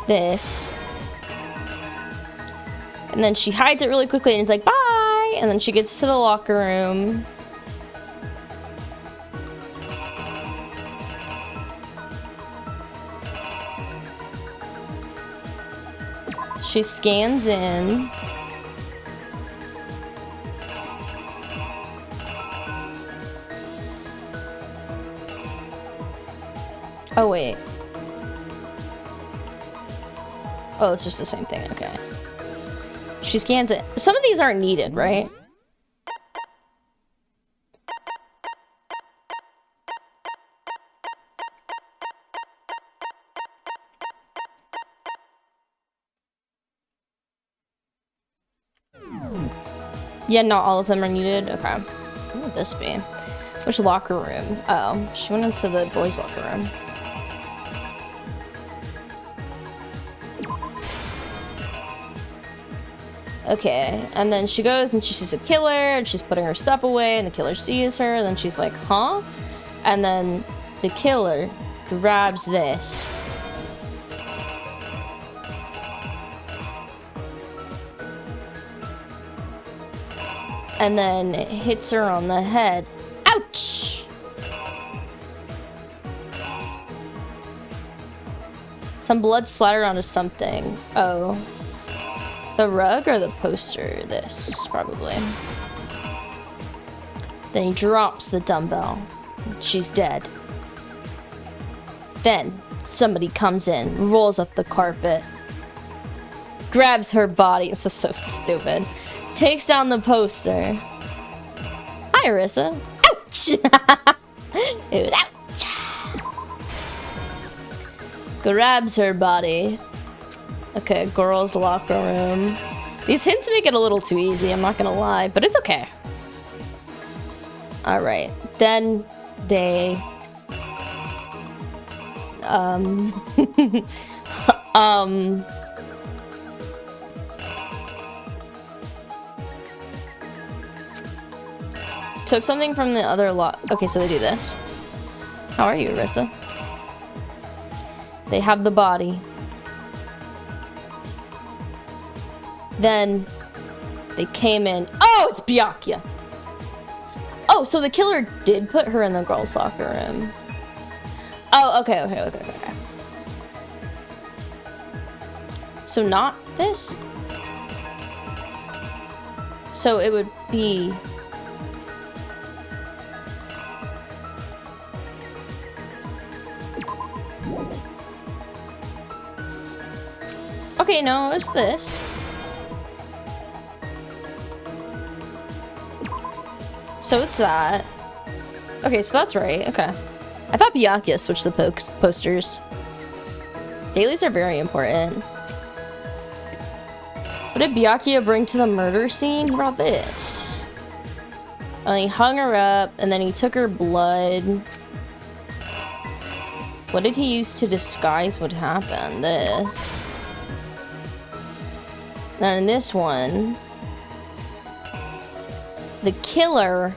this. And then she hides it really quickly and it's like, bye! And then she gets to the locker room. She scans in. Oh, wait. Oh, it's just the same thing. Okay. She scans it. Some of these aren't needed, right? Yeah, not all of them are needed. Okay. What would this be? Which locker room? Oh, she went into the boys' locker room. Okay, and then she goes and she sees a killer and she's putting her stuff away and the killer sees her and then she's like, huh? And then the killer grabs this. And then hits her on the head. Ouch! Some blood splattered onto something. Oh. The rug or the poster? This, probably. Then he drops the dumbbell. She's dead. Then somebody comes in, rolls up the carpet, grabs her body. This is so stupid. Takes down the poster. Hi, Arissa. Ouch! It was ouch. Grabs her body. Okay, girls' locker room. These hints make it a little too easy, I'm not gonna lie, but it's okay. Alright, then they... took something from the other lot. Okay, so they do this. How are you, Arissa? They have the body. Then they came in. Oh, it's Byakuya. Oh, so the killer did put her in the girls' locker room. Oh, okay. So not this? So it would be... Okay, no, it's this. So it's that. Okay, so that's right. Okay. I thought Byakuya switched the posters. Dailies are very important. What did Byakuya bring to the murder scene? He brought this. And he hung her up, and then he took her blood. What did he use to disguise what happened? This. Now in this one, the killer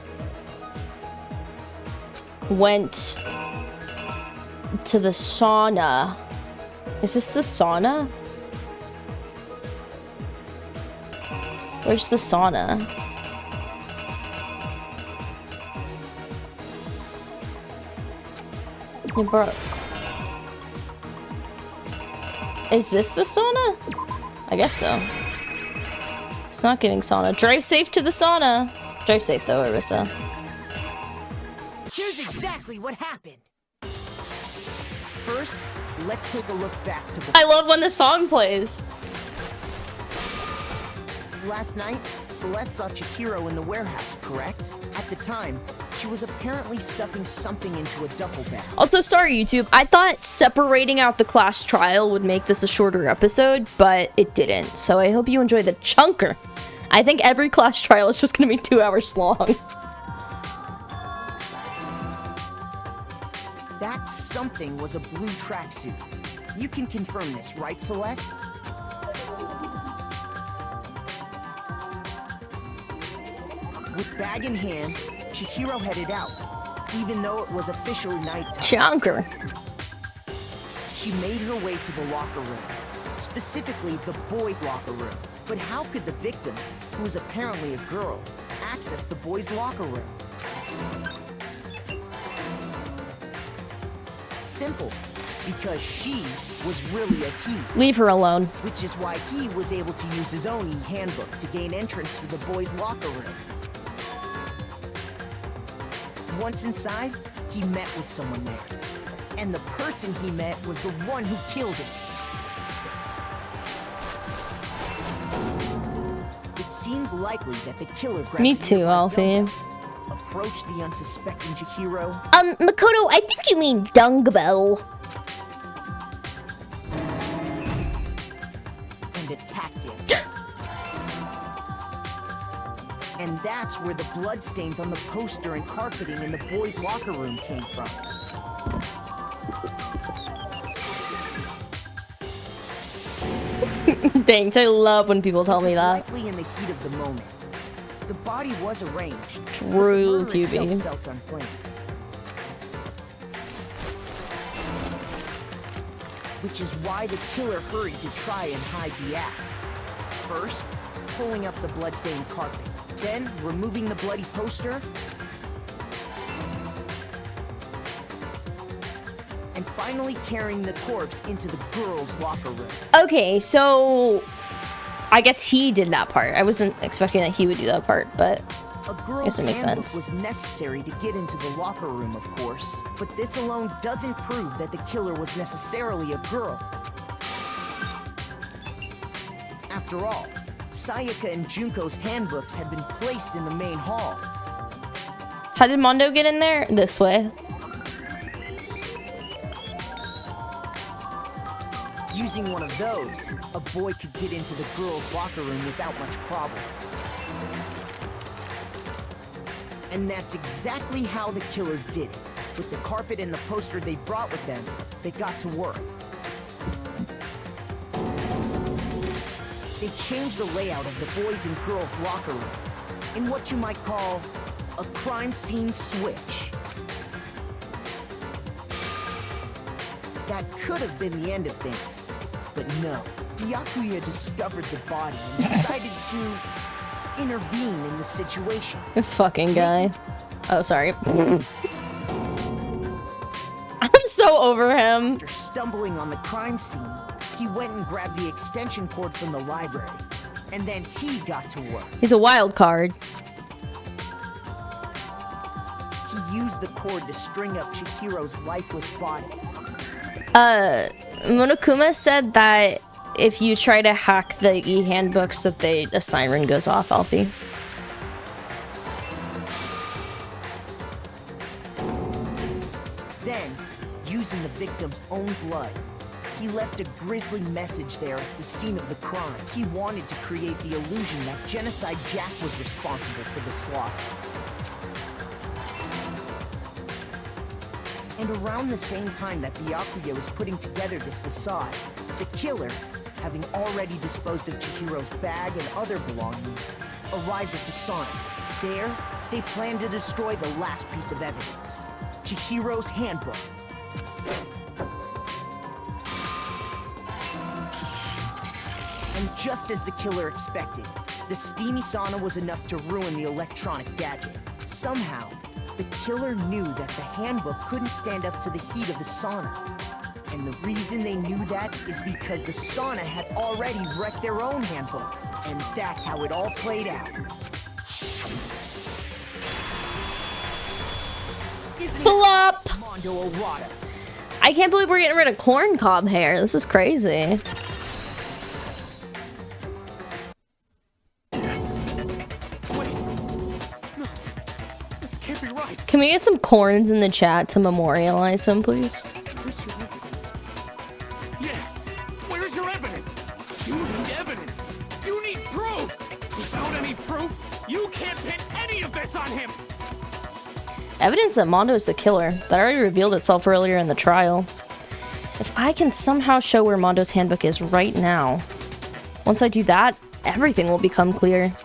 went to the sauna. Is this the sauna? Where's the sauna? He broke. Is this the sauna? I guess so. It's not giving sauna. Drive safe to the sauna. Drive safe though, Arissa. Here's exactly what happened. First, let's take a look back to before. I love when the song plays. Last night, Celeste saw Chihiro in the warehouse, correct? At the time, she was apparently stuffing something into a duffel bag. Also, sorry, YouTube. I thought separating out the class trial would make this a shorter episode, but it didn't. So I hope you enjoy the chunker. I think every class trial is just going to be 2 hours long. that something was a blue tracksuit. You can confirm this, right, Celeste? With bag in hand, Chihiro headed out, even though it was officially nighttime. Chonker. She made her way to the locker room, specifically the boys' locker room. But how could the victim, who was apparently a girl, access the boys' locker room? Simple, because she was really a he. Leave her alone. Which is why he was able to use his own e-handbook to gain entrance to the boys' locker room. Once inside, he met with someone there. And the person he met was the one who killed him. It seems likely that the killer grabbed Me too, Alfie. approached the unsuspecting Chihiro. Makoto, I think you mean Dungbell. And attacked him. And that's where the bloodstains on the poster and carpeting in the boys' locker room came from. Thanks, I love when people tell me that. Likely in the heat of the moment. The body was arranged. True, but the murder QB. itself felt unplanned. Which is why the killer hurried to try and hide the act. First, pulling up the bloodstained carpet. Then, removing the bloody poster. And finally carrying the corpse into the girls' locker room. Okay, so I guess he did that part. I wasn't expecting that he would do that part, but A I girl's guess it makes handbook sense. was necessary to get into the locker room, of course. But this alone doesn't prove that the killer was necessarily a girl. After all, Sayaka and Junko's handbooks had been placed in the main hall. How did Mondo get in there? This way. Using one of those, a boy could get into the girls' locker room without much problem. And that's exactly how the killer did it. With the carpet and the poster they brought with them, they got to work. They changed the layout of the boys' and girls' locker room in what you might call a crime scene switch. That could have been the end of things, but no. Byakuya discovered the body and decided to intervene in the situation. This fucking guy. Oh, sorry. I'm so over him. After stumbling on the crime scene, he went and grabbed the extension cord from the library, and then he got to work. He's a wild card. He used the cord to string up Chihiro's lifeless body. Monokuma said that if you try to hack the e-handbooks that a siren goes off, Alfie. Then, using the victim's own blood, he left a grisly message there at the scene of the crime. He wanted to create the illusion that Genocide Jack was responsible for the slaughter. And around the same time that Byakuya was putting together this facade, the killer, having already disposed of Chihiro's bag and other belongings, arrived at the sauna. There, they planned to destroy the last piece of evidence, Chihiro's handbook. And just as the killer expected, the steamy sauna was enough to ruin the electronic gadget. Somehow, the killer knew that the handbook couldn't stand up to the heat of the sauna. And the reason they knew that is because the sauna had already wrecked their own handbook. And that's how it all played out. Plop! Mondo Errata. I can't believe we're getting rid of corn cob hair. This is crazy. Can't be right. Can we get some corns in the chat to memorialize him, please? Where's your evidence? Yeah, where's your evidence? You need evidence. You need proof. Without any proof, you can't pin any of this on him. Evidence that Mondo is the killer. That already revealed itself earlier in the trial. If I can somehow show where Mondo's handbook is right now, once I do that, everything will become clear.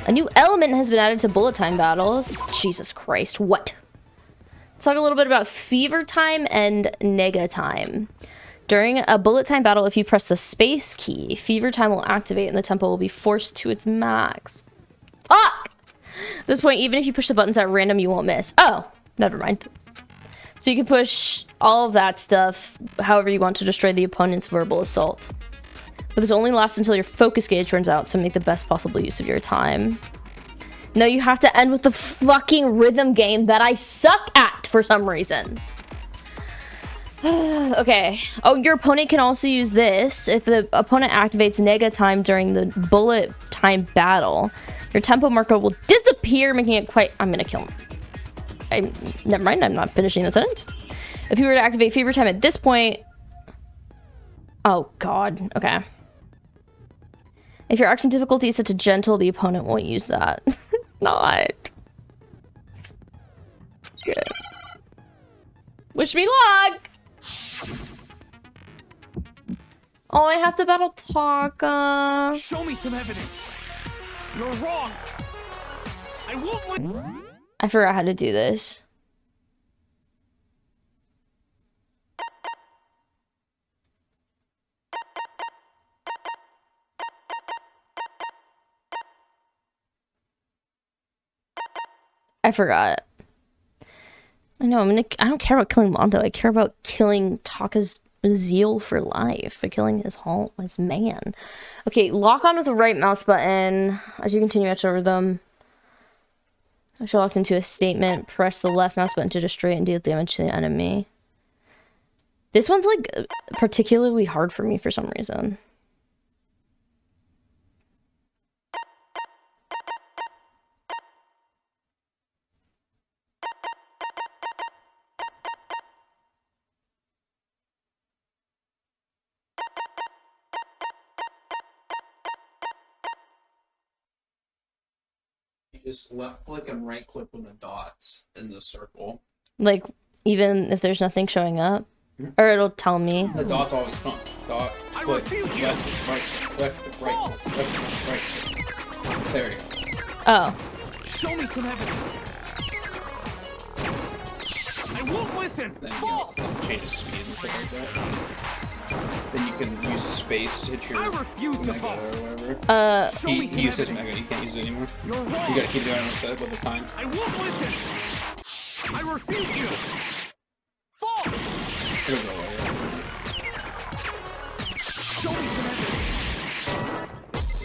A new element has been added to bullet time battles. Jesus Christ, what? Let's talk a little bit about fever time and nega time. During a bullet time battle, if you press the space key, fever time will activate and the tempo will be forced to its max. Fuck! At this point, even if you push the buttons at random, you won't miss. Oh, never mind. So you can push all of that stuff however you want to destroy the opponent's verbal assault. But this only lasts until your focus gauge runs out, so make the best possible use of your time. No, you have to end with the fucking rhythm game that I suck at for some reason. Okay. Oh, your opponent can also use this. If the opponent activates nega time during the bullet time battle, your tempo marker will disappear, making it quite... I'm gonna kill him. Never mind, I'm not finishing the sentence. If you were to activate fever time at this point... Oh, God. Okay. If your action difficulty is set to gentle, the opponent won't use that. Not. Good. Wish me luck! Oh, I have to battle Taka. Show me some evidence. You're wrong. I won't. I forgot how to do this. I forgot. I know, I don't care about killing Mondo. I care about killing Taka's zeal for life. By killing his man. Okay, lock on with the right mouse button. As you continue to over them. As you're locked into a statement, press the left mouse button to destroy it and deal damage to the enemy. This one's like particularly hard for me for some reason. Just left click and right click on the dots in the circle. Like, even if there's nothing showing up? Or it'll tell me. The dots always come. Dot, click, left, right, left, right. There you go. Oh. Show me some evidence. I won't listen. Then False. Change the speed and stuff like that. Then you can use space to hit your I refuse to mega vote. or whatever. Show me He some uses evidence. mega, you can't use it anymore. You're wrong. You gotta keep doing it instead with the time. I won't listen. I refute you. False. It'll go away. Show me some evidence.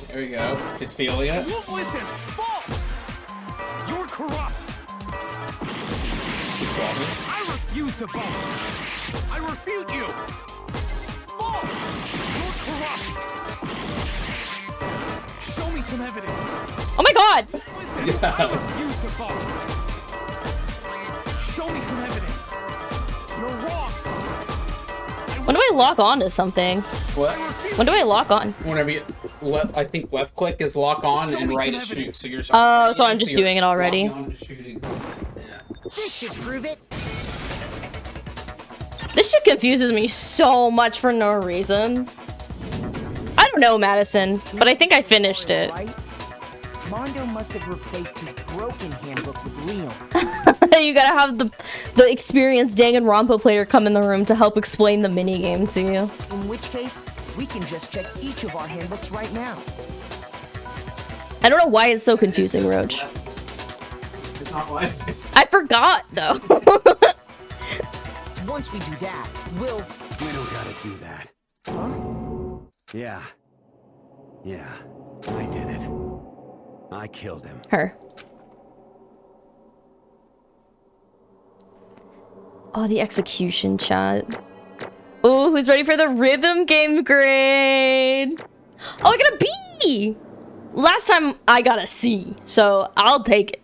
There we go. She's feeling I it. won't listen. False. You're corrupt. She's walking. I refuse to vote. I refute you. False. You're corrupt. Show me some evidence. Oh my god! Listen, I refuse to vote. Show me some evidence. You're wrong. When do I lock on to something? What? When do I lock on? Whenever you, I think left click is lock on and right is shoot. So you're. Oh, so I'm just doing it already. Locking on to shooting. Yeah. This should prove it. This shit confuses me so much for no reason. I don't know, Madison, but I think I finished it. Right? Mondo must have replaced his broken handbook with Leon. You gotta have the experienced Danganronpa player come in the room to help explain the minigame to you. In which case, we can just check each of our handbooks right now. I don't know why it's so confusing, Roach. It's not like. I forgot, though. Once we do that, we'll... We don't gotta do that. Huh? Yeah. Yeah. I did it. I killed him. Her. Oh, the execution chat. Oh, who's ready for the rhythm game grade? Oh, I got a B! Last time I got a C, so I'll take it.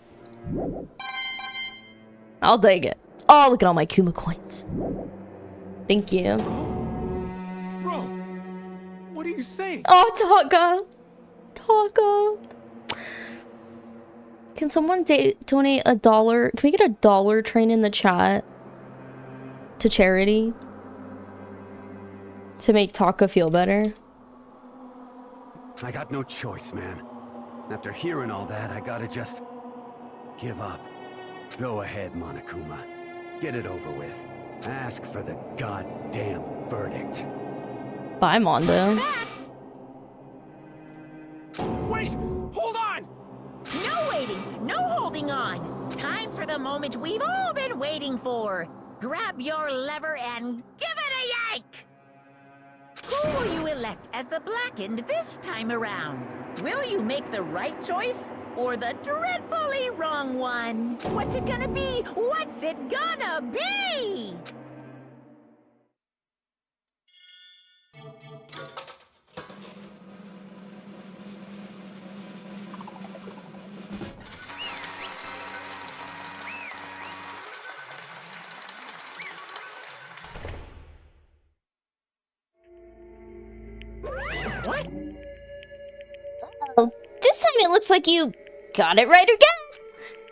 I'll take it. Oh, look at all my Kuma coins. Thank you. Bro, what are you saying? Oh, Taka. Taka. Can someone donate $1? Can we get a dollar train in the chat to charity to make Taka feel better? I got no choice, man. After hearing all that, I gotta just give up. Go ahead, Monokuma. Get it over with. Ask for the goddamn verdict. Bye, Mondo. Wait! Hold on! No waiting, no holding on. Time for the moment we've all been waiting for. Grab your lever and give it a yank! Who will you elect as the Blackened this time around? Will you make the right choice or the dreadfully wrong one? What's it gonna be? What's it gonna be? What? Oh, this time it looks like you got it right again.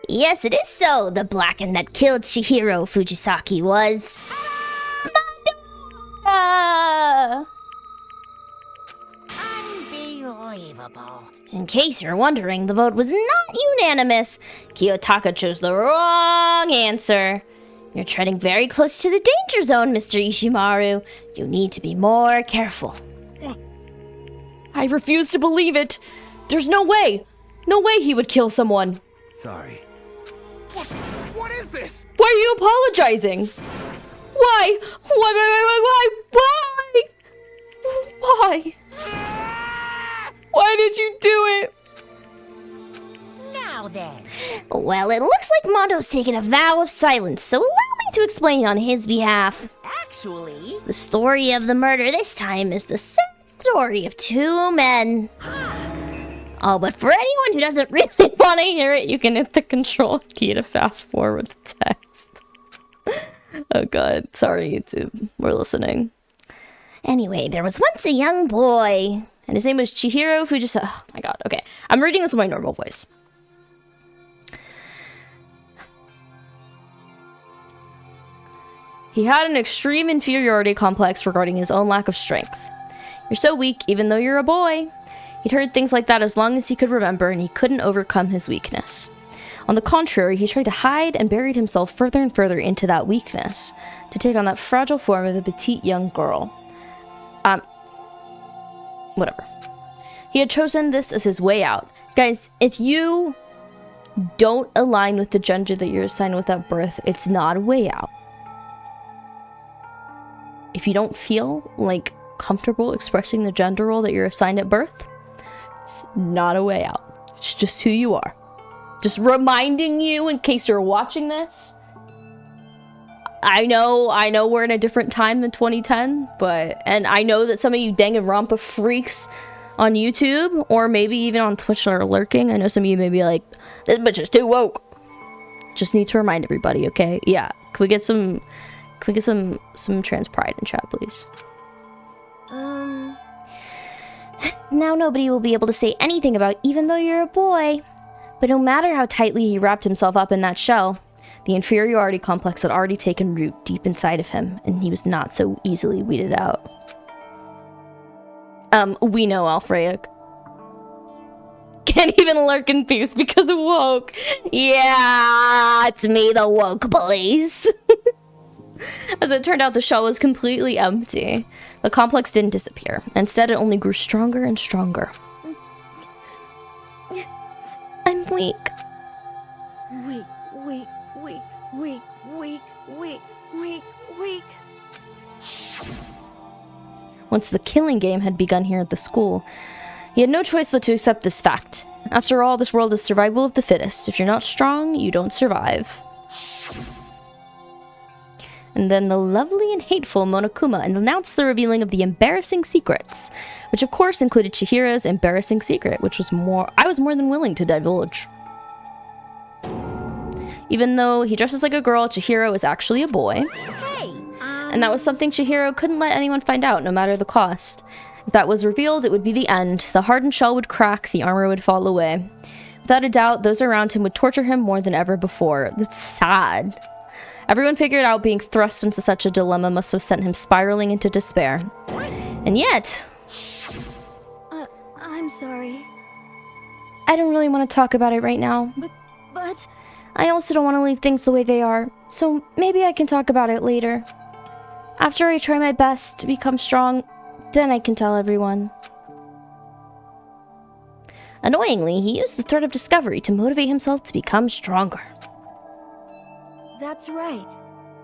Yes, it is so. The Blackened that killed Chihiro Fujisaki was... Madara! Unbelievable. In case you're wondering, the vote was not unanimous. Kiyotaka chose the wrong answer. You're treading very close to the danger zone, Mr. Ishimaru. You need to be more careful. I refuse to believe it. There's no way. No way he would kill someone. Sorry. What is this? Why are you apologizing? Why? Why? Why did you do it? Now then. Well, it looks like Mondo's taken a vow of silence, so allow me to explain on his behalf. Actually... The story of the murder this time is the sad story of two men. Oh, but for anyone who doesn't really want to hear it, you can hit the control key to fast forward the text. Oh god, sorry YouTube, we're listening. Anyway, there was once a young boy, and his name was Chihiro Fujisaki. Oh my god, okay. I'm reading this in my normal voice. He had an extreme inferiority complex regarding his own lack of strength. You're so weak, even though you're a boy. He'd heard things like that as long as he could remember, and he couldn't overcome his weakness. On the contrary, he tried to hide and buried himself further and further into that weakness, to take on that fragile form of a petite young girl. Whatever. He had chosen this as his way out. Guys, if you don't align with the gender that you're assigned with at birth, it's not a way out. If you don't feel like comfortable expressing the gender role that you're assigned at birth, it's not a way out. It's just who you are. Just reminding you in case you're watching this. I know we're in a different time than 2010, and I know that some of you Danganronpa freaks on YouTube or maybe even on Twitch are lurking. I know some of you may be like, this bitch is too woke. Just need to remind everybody, okay? Yeah. Can we get some trans pride in chat, please? Now nobody will be able to say anything about even though you're a boy. But no matter how tightly he wrapped himself up in that shell, the inferiority complex had already taken root deep inside of him, and he was not so easily weeded out. We know, Alfreyak. Can't even lurk in peace because of woke. Yeah, it's me, the woke police. As it turned out, the shell was completely empty. The complex didn't disappear. Instead, it only grew stronger and stronger. I'm weak. Weak. Once the killing game had begun here at the school, he had no choice but to accept this fact. After all, this world is survival of the fittest. If you're not strong, you don't survive. And then the lovely and hateful Monokuma announced the revealing of the embarrassing secrets, which of course included Chihiro's embarrassing secret, which I was more than willing to divulge. Even though he dresses like a girl, Chihiro is actually a boy. And that was something Chihiro couldn't let anyone find out, no matter the cost. If that was revealed, it would be the end. The hardened shell would crack, the armor would fall away. Without a doubt, those around him would torture him more than ever before. That's sad. Everyone figured out being thrust into such a dilemma must have sent him spiraling into despair. And yet... I'm sorry. I don't really want to talk about it right now. But... I also don't want to leave things the way they are, so maybe I can talk about it later. After I try my best to become strong, then I can tell everyone. Annoyingly, he used the threat of discovery to motivate himself to become stronger. That's right.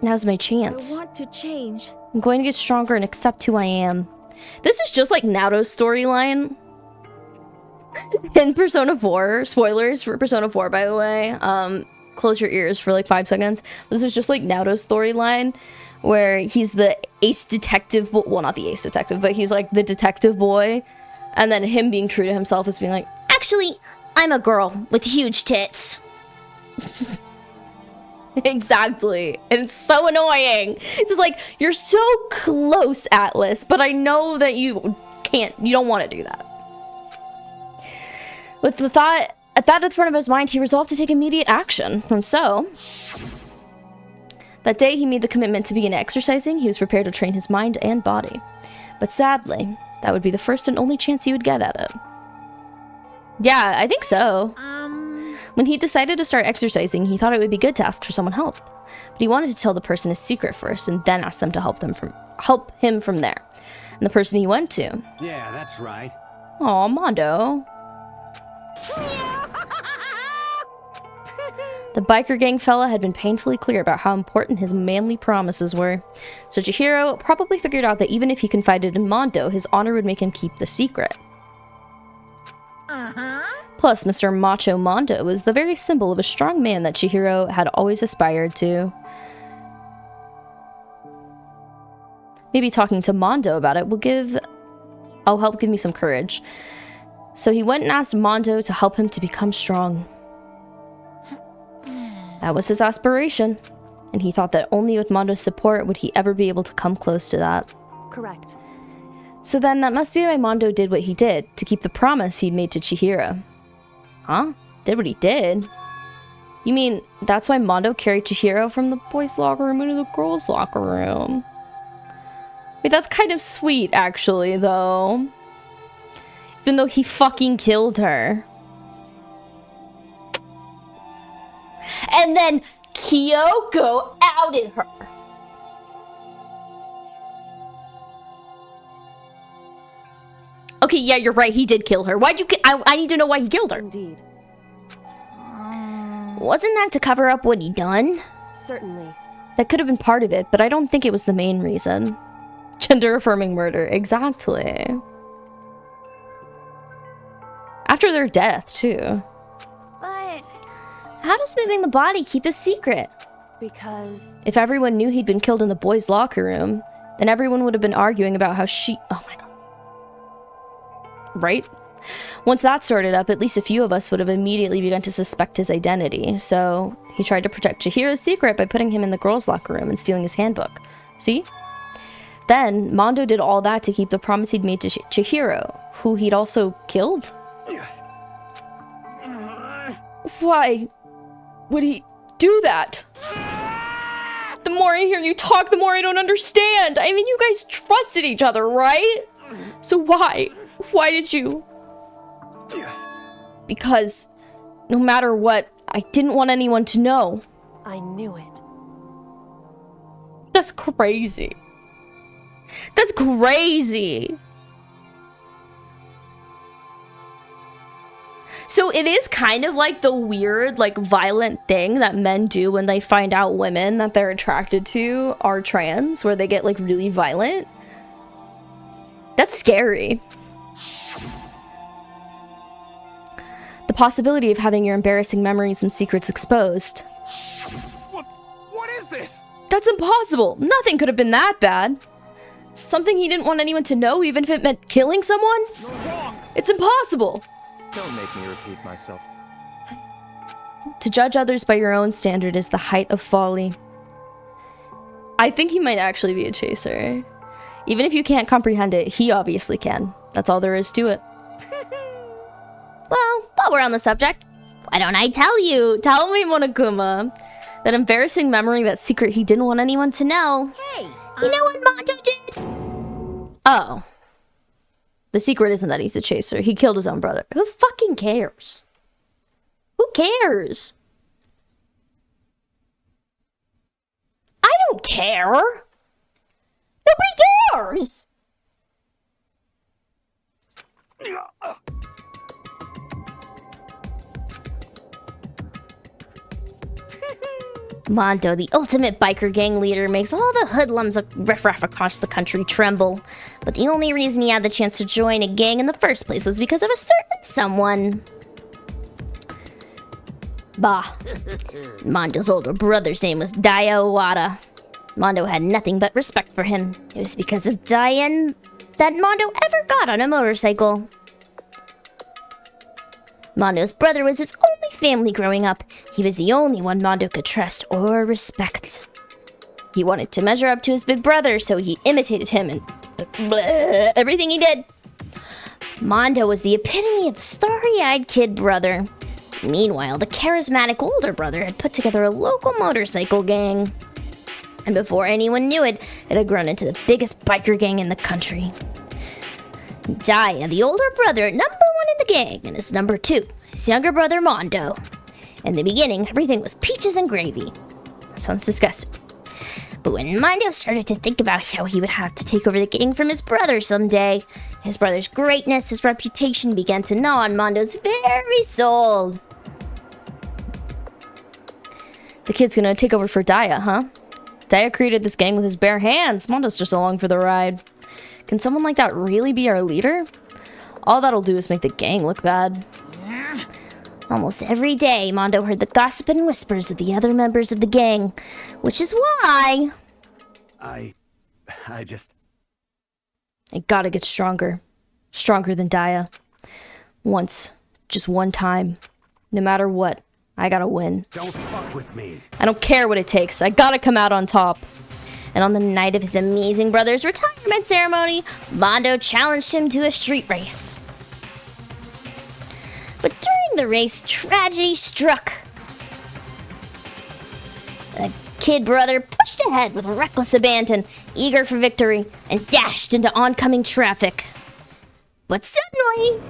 Now's my chance. I want to change. I'm going to get stronger and accept who I am. This is just like Naruto's storyline in Persona 4. Spoilers for Persona 4, by the way. Close your ears for like 5 seconds. This is just like Naruto's storyline where he's the ace detective. Well, not the ace detective, but he's like the detective boy. And then him being true to himself is being like, actually, I'm a girl with huge tits. Exactly. And it's so annoying. It's just like, you're so close, Atlas, but I know that you don't want to do that. With the thought at that at the front of his mind, he resolved to take immediate action. And so, that day he made the commitment to begin exercising. He was prepared to train his mind and body. But sadly, that would be the first and only chance he would get at it. Yeah, I think so. When he decided to start exercising, he thought it would be good to ask for someone help. But he wanted to tell the person his secret first and then ask them to help him from there. And the person he went to. Yeah, that's right. Aw, Mondo. The biker gang fella had been painfully clear about how important his manly promises were. So Chihiro probably figured out that even if he confided in Mondo, his honor would make him keep the secret. Plus, Mr. Macho Mondo was the very symbol of a strong man that Chihiro had always aspired to. Maybe talking to Mondo about it will help give me some courage. So he went and asked Mondo to help him to become strong. That was his aspiration, and he thought that only with Mondo's support would he ever be able to come close to that. Correct. So then that must be why Mondo did what he did, to keep the promise he'd made to Chihiro. Huh? Did what he did? You mean that's why Mondo carried Chihiro from the boys' locker room into the girls' locker room? Wait, that's kind of sweet, actually, though. Even though he fucking killed her. And then Kyoko outed her. Okay, yeah, you're right. He did kill her. Why'd you I need to know why he killed her. Indeed. Wasn't that to cover up what he'd done? Certainly. That could have been part of it, but I don't think it was the main reason. Gender-affirming murder. Exactly. After their death, too. But how does moving the body keep a secret? Because... if everyone knew he'd been killed in the boys' locker room, then everyone would have been arguing about how she... oh my god. Right? Once that started up, at least a few of us would have immediately begun to suspect his identity, so he tried to protect Chihiro's secret by putting him in the girls' locker room and stealing his handbook. See? Then, Mondo did all that to keep the promise he'd made to Chihiro, who he'd also killed? Why would he do that? The more I hear you talk, the more I don't understand. I mean, you guys trusted each other, right? So why? Why did you? Because no matter what, I didn't want anyone to know. I knew it. That's crazy. That's crazy. So it is kind of like the weird, like, violent thing that men do when they find out women that they're attracted to are trans, where they get, like, really violent. That's scary. The possibility of having your embarrassing memories and secrets exposed. What is this? That's impossible. Nothing could have been that bad. Something he didn't want anyone to know, even if it meant killing someone? You're wrong. It's impossible. Don't make me repeat myself. To judge others by your own standard is the height of folly. I think he might actually be a chaser. Even if you can't comprehend it, he obviously can. That's all there is to it. Well, while we're on the subject, Why don't I tell you? Tell me, Monokuma. That embarrassing memory, that secret he didn't want anyone to know. Hey, You know what Mondo did? Oh. The secret isn't that he's a chaser. He killed his own brother. Who fucking cares? Who cares? I don't care. Nobody cares. Mondo, the ultimate biker gang leader, makes all the hoodlums of riffraff across the country tremble. But the only reason he had the chance to join a gang in the first place was because of a certain someone. Bah. Mondo's older brother's name was Daya Owada. Mondo had nothing but respect for him. It was because of Daya that Mondo ever got on a motorcycle. Mondo's brother was his only family growing up. He was the only one Mondo could trust or respect. He wanted to measure up to his big brother, so he imitated him in everything he did. Mondo was the epitome of the starry-eyed kid brother. Meanwhile, the charismatic older brother had put together a local motorcycle gang. And before anyone knew it, it had grown into the biggest biker gang in the country. Daya, the older brother, number one in the gang, and his number two, his younger brother Mondo. In the beginning, everything was peaches and gravy. Sounds disgusting. But when Mondo started to think about how he would have to take over the gang from his brother someday, his brother's greatness, his reputation began to gnaw on Mondo's very soul. The kid's gonna take over for Daya, huh? Daya created this gang with his bare hands. Mondo's just along for the ride. Can someone like that really be our leader? All that'll do is make the gang look bad. Almost every day, Mondo heard the gossip and whispers of the other members of the gang, which is why... I just... I gotta get stronger. Stronger than Daya. Once. Just one time. No matter what, I gotta win. Don't fuck with me. I don't care what it takes. I gotta come out on top. And on the night of his amazing brother's retirement ceremony, Mondo challenged him to a street race. But during the race, tragedy struck. The kid brother pushed ahead with reckless abandon, eager for victory, and dashed into oncoming traffic. But suddenly...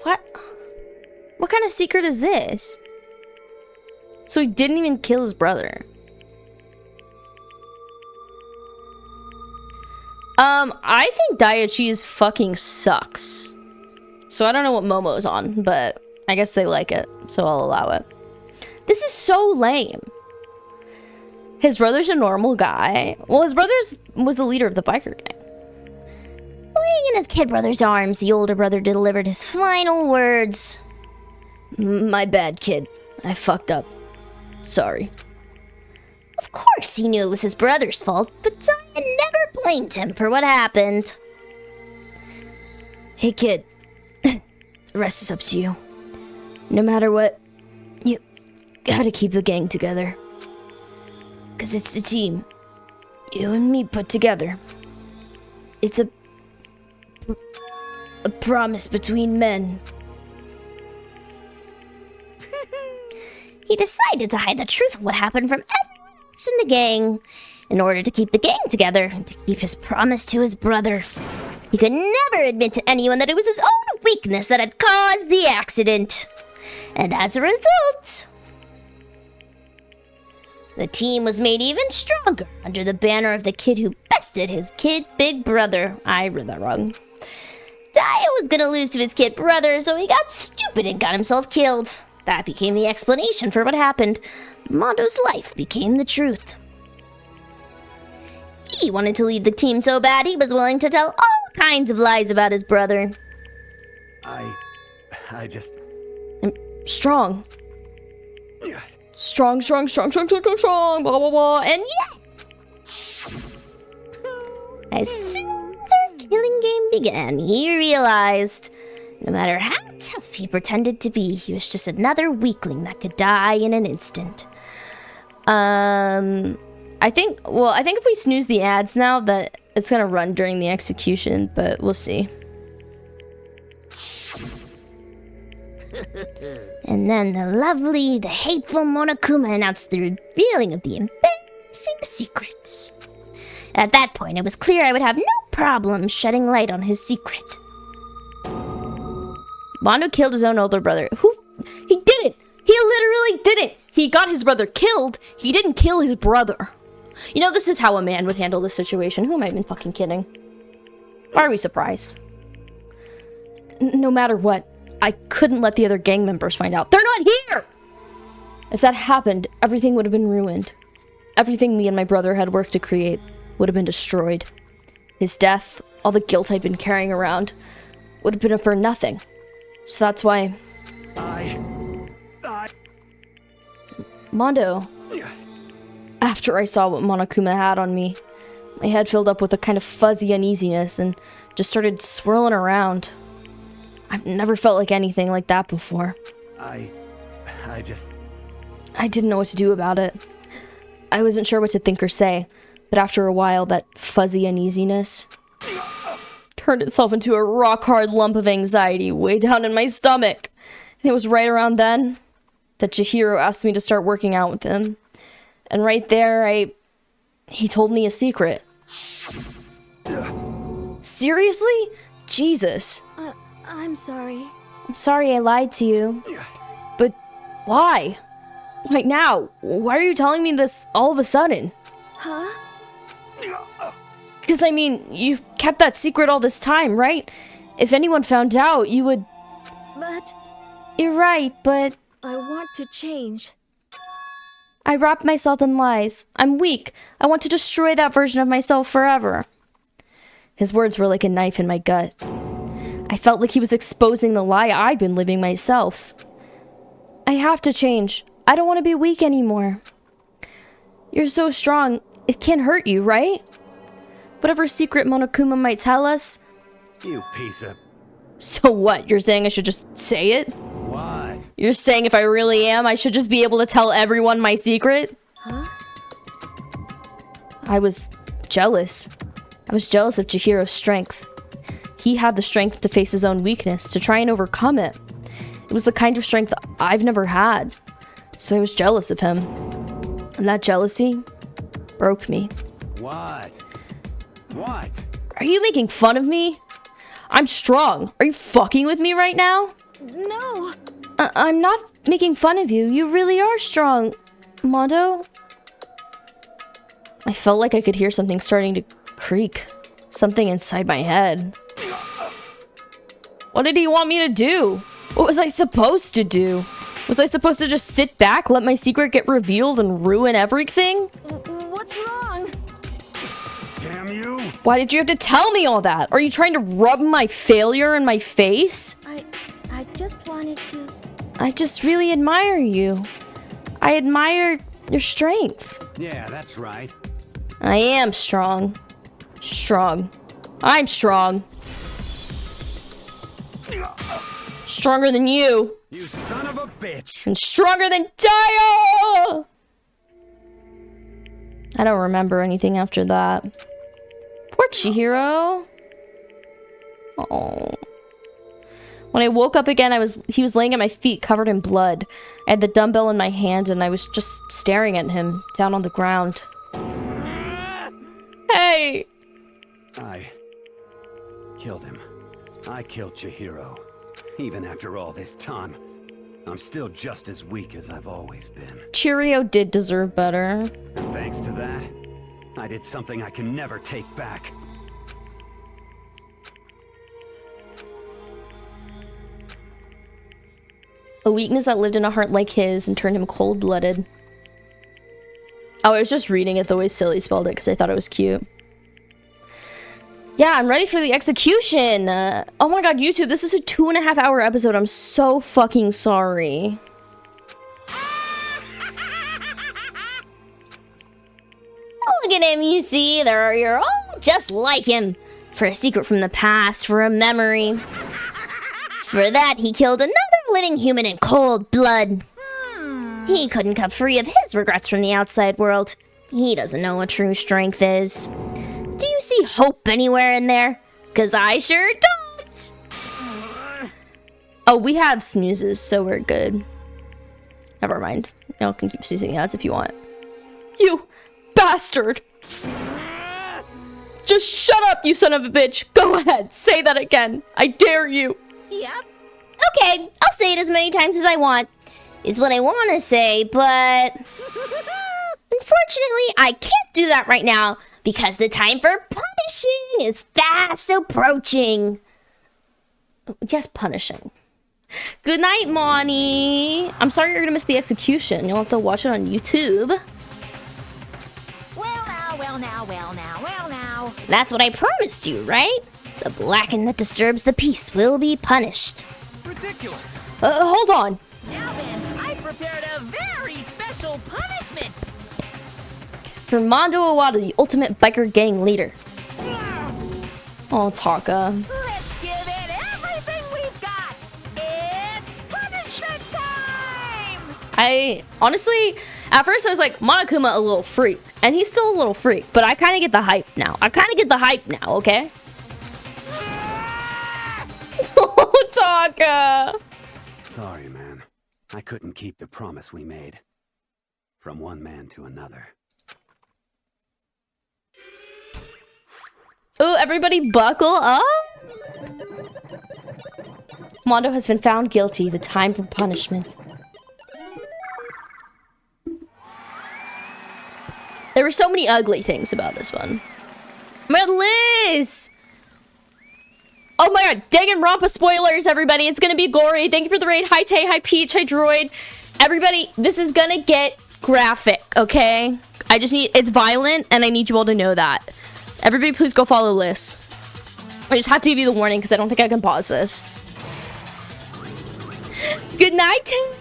What? What kind of secret is this? So he didn't even kill his brother. I think Daiichi's fucking sucks. So I don't know what Momo's on, but I guess they like it, so I'll allow it. This is so lame. His brother's a normal guy. Well, his brother was the leader of the biker gang. Laying in his kid brother's arms, the older brother delivered his final words. My bad, kid. I fucked up. Sorry. Of course he knew it was his brother's fault, but Daya never blamed him for what happened. Hey, kid. The rest is up to you. No matter what, you gotta keep the gang together. 'Cause it's the team you and me put together. It's a promise between men. He decided to hide the truth of what happened from everyone else in the gang in order to keep the gang together and to keep his promise to his brother. He could never admit to anyone that it was his own weakness that had caused the accident. And as a result, the team was made even stronger under the banner of the kid who bested his kid big brother. I read that wrong. Daya was gonna lose to his kid brother, so he got stupid and got himself killed. That became the explanation for what happened. Mondo's life became the truth. He wanted to lead the team so bad he was willing to tell all kinds of lies about his brother. I just... I'm strong. Strong, blah, blah, blah. And yet, as soon as our killing game began, he realized no matter how tough he pretended to be, he was just another weakling that could die in an instant. I think if we snooze the ads now, that it's gonna run during the execution, but we'll see. And then the hateful Monokuma announced the revealing of the embarrassing secrets. At that point, it was clear I would have no problem shedding light on his secret. Mondo killed his own older brother. He didn't! He literally didn't! He got his brother killed. He didn't kill his brother. You know, this is how a man would handle this situation. Who am I even fucking kidding? Why are we surprised? No matter what, I couldn't let the other gang members find out. They're not here! If that happened, everything would have been ruined. Everything me and my brother had worked to create would have been destroyed. His death, all the guilt I'd been carrying around, would have been for nothing. So that's why... Mondo... After I saw what Monokuma had on me, my head filled up with a kind of fuzzy uneasiness and just started swirling around. I've never felt like anything like that before. I didn't know what to do about it. I wasn't sure what to think or say, but after a while, that fuzzy uneasiness turned itself into a rock-hard lump of anxiety way down in my stomach. And it was right around then that Chihiro asked me to start working out with him. And right there, he told me a secret. Seriously? Jesus. I'm sorry. I'm sorry I lied to you. But why? Why now? Why are you telling me this all of a sudden? Huh? Because, I mean, you've kept that secret all this time, right? If anyone found out, you would... But... You're right, but... I want to change. I wrapped myself in lies. I'm weak. I want to destroy that version of myself forever. His words were like a knife in my gut. I felt like he was exposing the lie I'd been living myself. I have to change. I don't want to be weak anymore. You're so strong, it can't hurt you, right? Whatever secret Monokuma might tell us... You piece of... So what? You're saying I should just say it? What? You're saying if I really am, I should just be able to tell everyone my secret? Huh? I was jealous. I was jealous of Chihiro's strength. He had the strength to face his own weakness, to try and overcome it. It was the kind of strength I've never had. So I was jealous of him. And that jealousy broke me. What? What? Are you making fun of me? I'm strong. Are you fucking with me right now? No. I'm not making fun of you. You really are strong, Mondo. I felt like I could hear something starting to creak. Something inside my head. What did he want me to do? What was I supposed to do? Was I supposed to just sit back, let my secret get revealed, and ruin everything? What's wrong? Damn you! Why did you have to tell me all that? Are you trying to rub my failure in my face? I just wanted to... I just really admire you. I admire your strength. Yeah, that's right. I am strong. Strong. I'm strong. Stronger than you. You son of a bitch! And stronger than Dio! I don't remember anything after that. Poor Chihiro. Oh. When I woke up again, he was laying at my feet covered in blood. I had the dumbbell in my hand and I was just staring at him down on the ground. Hey! I killed him. I killed Chihiro. Even after all this time, I'm still just as weak as I've always been. Chihiro did deserve better. And thanks to that, I did something I can never take back. A weakness that lived in a heart like his and turned him cold-blooded. Oh, I was just reading it the way Silly spelled it because I thought it was cute. Yeah, I'm ready for the execution. Oh my god, YouTube, this is a 2.5-hour episode. I'm so fucking sorry. Look at him, you see. You're all just like him. For a secret from the past, for a memory. For that, he killed another living human in cold blood. He couldn't cut free of his regrets from the outside world. He doesn't know what true strength is. Do you see hope anywhere in there? 'Cause I sure don't! Oh, we have snoozes, so we're good. Never mind. Y'all can keep snoozing the ads if you want. You bastard! Just shut up, you son of a bitch! Go ahead, say that again. I dare you. Yep. Okay, I'll say it as many times as I want. Is what I want to say, but... Unfortunately, I can't do that right now because the time for punishing is fast approaching. Yes, punishing. Good night, Monty. I'm sorry you're gonna miss the execution. You'll have to watch it on YouTube. Well now, well now, well now, well now. That's what I promised you, right? The blackened that disturbs the peace will be punished. Ridiculous. Hold on. Now then, I prepared a very special punishment. For Mondo Iwata, the ultimate biker gang leader. Oh, Taka. Let's give it everything we've got. It's punishment time. I honestly, at first I was like, Monokuma a little freak. And he's still a little freak, but I kind of get the hype now. Okay? Oh, Taka. Sorry, man. I couldn't keep the promise we made. From one man to another. Ooh, everybody buckle up. Mondo has been found guilty. The time for punishment. There were so many ugly things about this one. My God, Liz! Oh my God, Danganronpa spoilers, everybody. It's gonna be gory. Thank you for the raid. Hi Tay, hi Peach, hi Droid. Everybody, this is gonna get graphic, okay? It's violent, and I need you all to know that. Everybody, please go follow Liz. I just have to give you the warning, because I don't think I can pause this. Good night, Tay.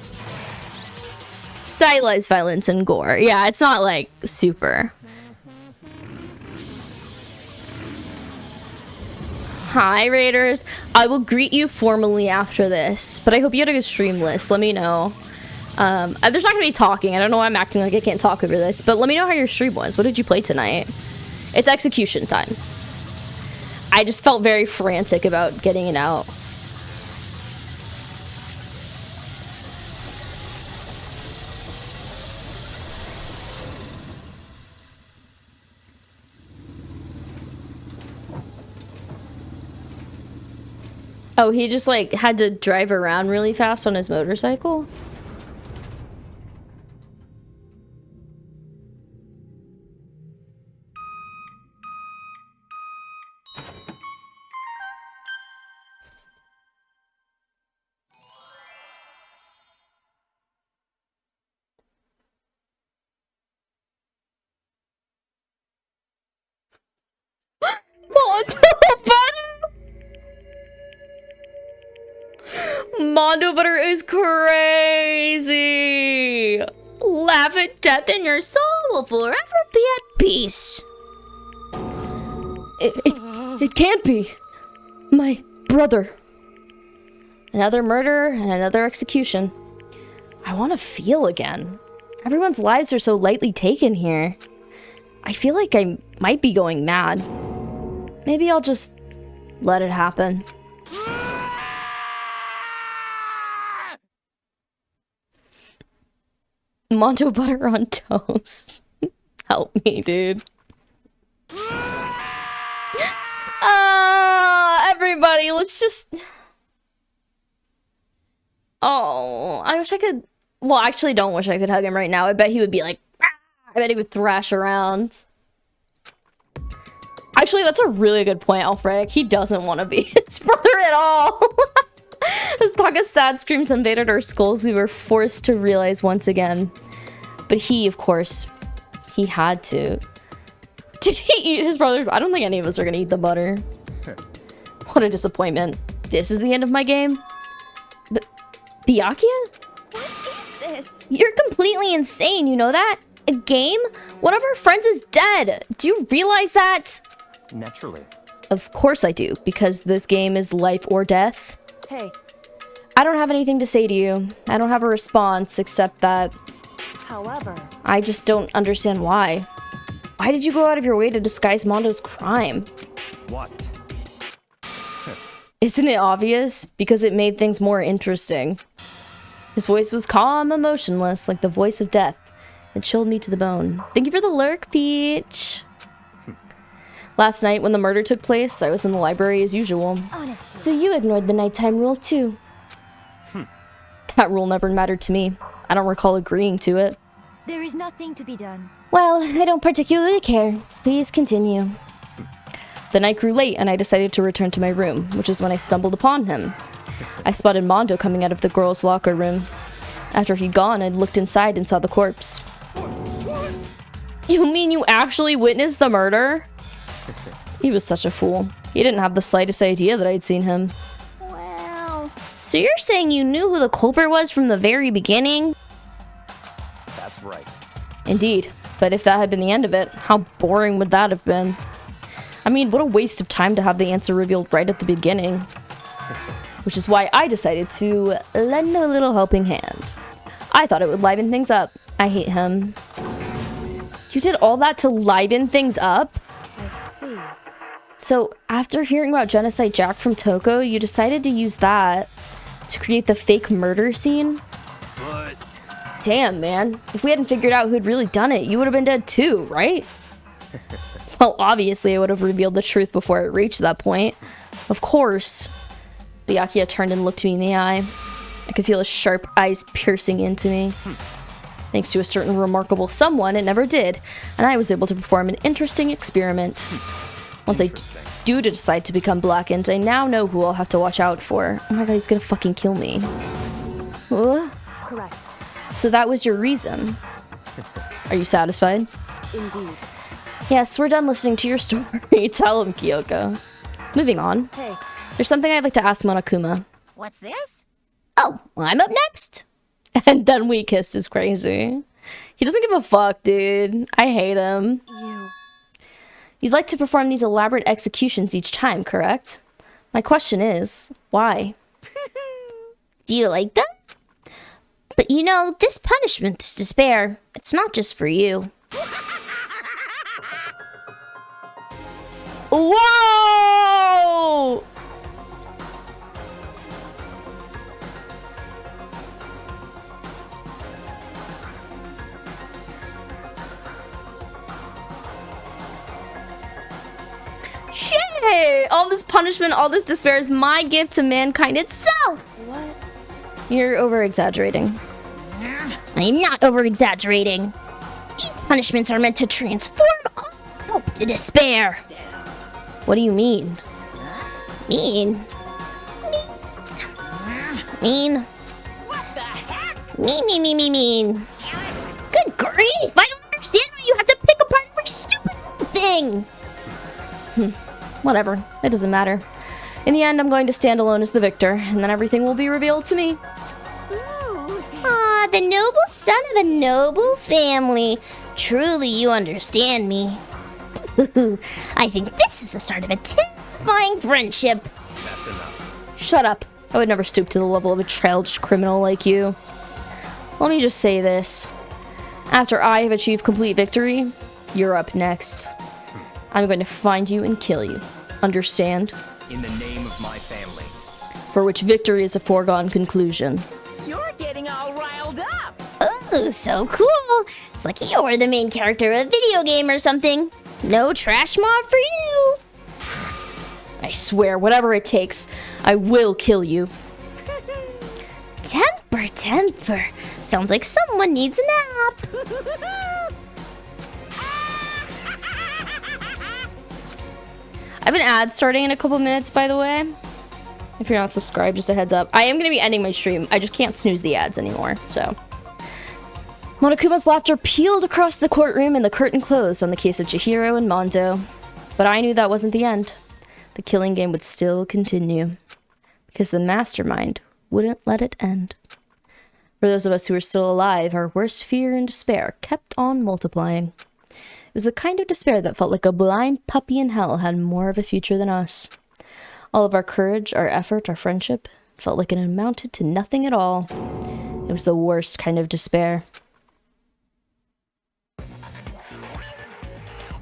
Stylized violence and gore. Yeah, it's not, like, super. Hi, Raiders. I will greet you formally after this, but I hope you had a good stream list. Let me know. There's not gonna be talking. I don't know why I'm acting like I can't talk over this, but let me know how your stream was. What did you play tonight? It's execution time. I just felt very frantic about getting it out. Oh, he just like had to drive around really fast on his motorcycle? Mondo Butter is crazy. Laugh at death and your soul will forever be at peace. It can't be. My brother. Another murder and another execution. I want to feel again. Everyone's lives are so lightly taken here. I feel like I might be going mad. Maybe I'll just let it happen. Mondo Butter on toast. Help me, dude. Everybody, let's just... Oh, I wish I could... Well, I actually don't wish I could hug him right now. I bet he would be like... I bet he would thrash around. Actually, that's a really good point, Alfred. He doesn't want to be his brother at all. As Taka's sad screams invaded our skulls, we were forced to realize once again. But he, of course, he had to. Did he eat his brother's? I don't think any of us are gonna eat the butter. What a disappointment. This is the end of my game? But Byakuya? What is this? You're completely insane, you know that? A game? One of our friends is dead. Do you realize that? Naturally. Of course I do, because this game is life or death. Hey. I don't have anything to say to you. I don't have a response except that However, I just don't understand why. Why did you go out of your way to disguise Mondo's crime? What? Isn't it obvious? Because it made things more interesting. His voice was calm, emotionless, like the voice of death. It chilled me to the bone. Thank you for the lurk, Peach. Last night, when the murder took place, I was in the library as usual. honestly, So you ignored the nighttime rule, too. That rule never mattered to me. I don't recall agreeing to it. There is nothing to be done. Well, I don't particularly care. Please continue. The night grew late, and I decided to return to my room, which is when I stumbled upon him. I spotted Mondo coming out of the girls' locker room. After he'd gone, I looked inside and saw the corpse. You mean you actually witnessed the murder? He was such a fool. He didn't have the slightest idea that I'd seen him. Well, So you're saying you knew who the culprit was from the very beginning? That's right. Indeed. But if that had been the end of it, how boring would that have been? I mean, what a waste of time to have the answer revealed right at the beginning. Which is why I decided to lend a little helping hand. I thought it would liven things up. I hate him. You did all that to liven things up? I see. So, after hearing about Genocide Jack from Toko, you decided to use that to create the fake murder scene? But Damn, man. If we hadn't figured out who'd really done it, you would have been dead too, right? Well, obviously, I would have revealed the truth before it reached that point. Of course. Byakuya turned and looked me in the eye. I could feel his sharp eyes piercing into me. Thanks to a certain remarkable someone, it never did, and I was able to perform an interesting experiment. Once I do decide to become blackened, I now know who I'll have to watch out for. Oh my god, he's gonna fucking kill me. Correct. So that was your reason. Are you satisfied? Indeed. Yes, we're done listening to your story. Tell him, Kyoko. Moving on. Hey, There's something I'd like to ask Monokuma. What's this? Oh, I'm up next. And then we kissed is crazy. He doesn't give a fuck, dude. I hate him. You'd like to perform these elaborate executions each time, correct? My question is, why? Do you like them? But you know, this punishment, this despair, it's not just for you. Whoa! Yay! All this punishment, all this despair is my gift to mankind itself! What? You're over-exaggerating. I'm not over-exaggerating. These punishments are meant to transform all hope to despair. What do you mean? Mean? Mean? What the heck? Mean. Good grief! I don't understand why you have to pick apart every stupid little thing! Whatever. It doesn't matter. In the end, I'm going to stand alone as the victor, and then everything will be revealed to me. Ah, the noble son of a noble family. Truly, you understand me. I think this is the start of a terrifying friendship. That's enough. Shut up. I would never stoop to the level of a childish criminal like you. Let me just say this. After I have achieved complete victory, you're up next. I'm going to find you and kill you. Understand? In the name of my family. For which victory is a foregone conclusion. You're getting all riled up. Oh, so cool. It's like you're the main character of a video game or something. No trash mob for you. I swear, whatever it takes, I will kill you. Temper. Sounds like someone needs a nap. I have an ad starting in a couple minutes, by the way. If you're not subscribed, just a heads up. I am going to be ending my stream. I just can't snooze the ads anymore, so. Monokuma's laughter peeled across the courtroom and the curtain closed on the case of Chihiro and Mondo. But I knew that wasn't the end. The killing game would still continue. Because the mastermind wouldn't let it end. For those of us who were still alive, our worst fear and despair kept on multiplying. It was the kind of despair that felt like a blind puppy in hell had more of a future than us. All of our courage, our effort, our friendship felt like it amounted to nothing at all. It was the worst kind of despair.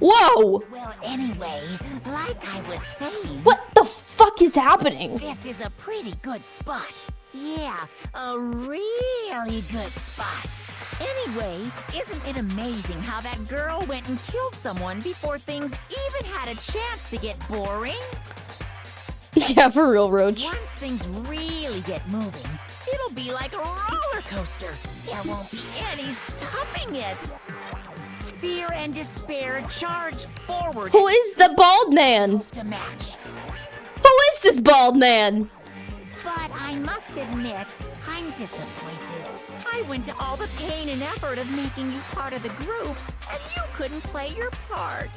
Whoa! Well, anyway, like I was saying... What the fuck is happening? This is a pretty good spot. Yeah, a really good spot. Anyway, isn't it amazing how that girl went and killed someone before things even had a chance to get boring? Yeah, for real, Roach. Once things really get moving, it'll be like a roller coaster. There won't be any stopping it. Fear and despair charge forward. Who is the bald man? To match. Who is this bald man? But I must admit, I'm disappointed. I went to all the pain and effort of making you part of the group, and you couldn't play your part.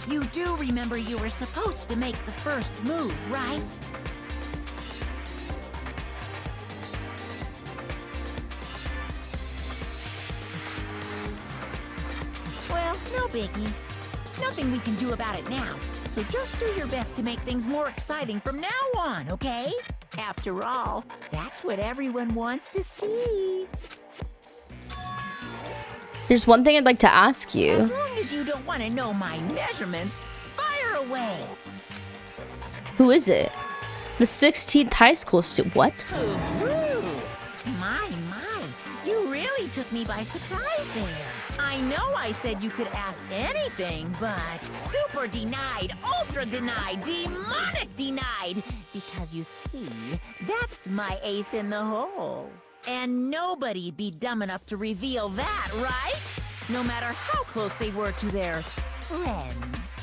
You do remember you were supposed to make the first move, right? Well, no biggie. Nothing we can do about it now. So just do your best to make things more exciting from now on, okay? After all, that's what everyone wants to see. There's one thing I'd like to ask you. As long as you don't want to know my measurements, fire away. Who is it? The 16th high school student. What? My, you really took me by surprise there. I know I said you could ask anything, but super denied, ultra denied, demonic denied. Because you see, that's my ace in the hole. And nobody'd be dumb enough to reveal that, right? No matter how close they were to their friends.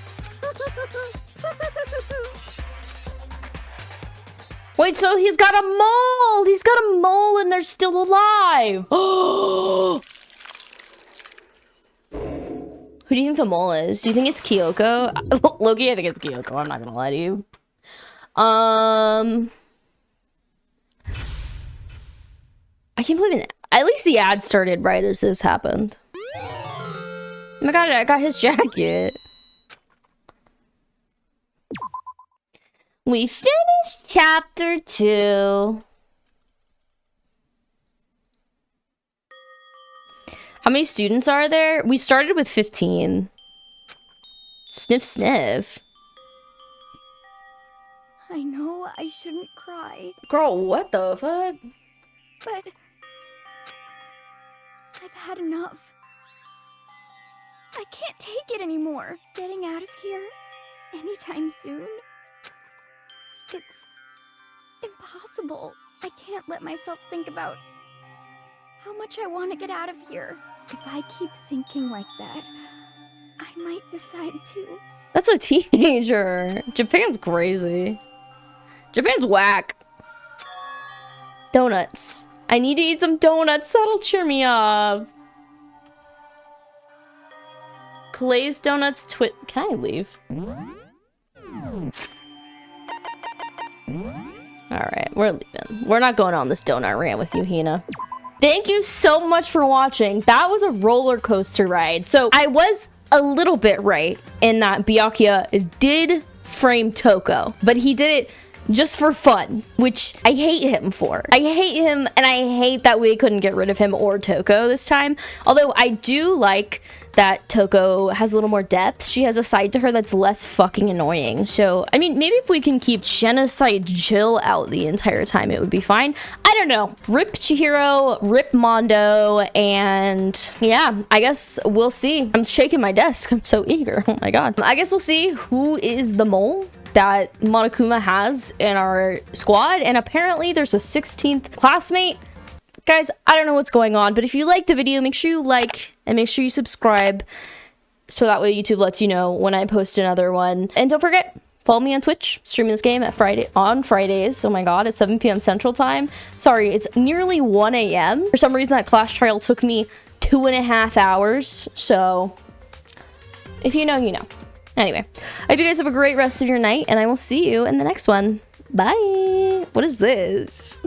Wait, so he's got a mole! He's got a mole and they're still alive! Oh! Who do you think the mole is? Do you think it's Kyoko? Loki, I think it's Kyoko. I'm not gonna lie to you. I can't believe it. At least the ad started right as this happened. Oh my god, I got his jacket. We finished chapter 2. How many students are there? We started with 15. Sniff, sniff. I know I shouldn't cry, Girl, what the fuck? but I've had enough. I can't take it anymore. Getting out of here anytime soon. It's impossible. I can't let myself think about how much I want to get out of here. If I keep thinking like that, I might decide to. That's a teenager. Japan's crazy. Japan's whack. Donuts. I need to eat some donuts. That'll cheer me up. Glazed donuts, Can I leave? Alright, we're leaving. We're not going on this donut rant with you, Hina. Thank you so much for watching. That was a roller coaster ride. So I was a little bit right in that Byakuya did frame Toko, but he did it just for fun, which I hate him for. I hate him, and I hate that we couldn't get rid of him or Toko this time. Although I do like that Toko has a little more depth. She has a side to her that's less fucking annoying. So, I mean, maybe if we can keep Genocide Jill out the entire time, it would be fine. I don't know. Rip Chihiro, rip Mondo, and yeah, I guess we'll see. I'm shaking my desk. I'm so eager. Oh my god. I guess we'll see who is the mole that Monokuma has in our squad, and apparently there's a 16th classmate. Guys, I don't know what's going on, but if you liked the video, make sure you like and make sure you subscribe so that way YouTube lets you know when I post another one. And don't forget, follow me on Twitch, streaming this game on Fridays. Oh my god, at 7 p.m. Central Time. Sorry, it's nearly 1 a.m. For some reason, that class trial took me 2.5 hours, so if you know, you know. Anyway, I hope you guys have a great rest of your night, and I will see you in the next one. Bye! What is this?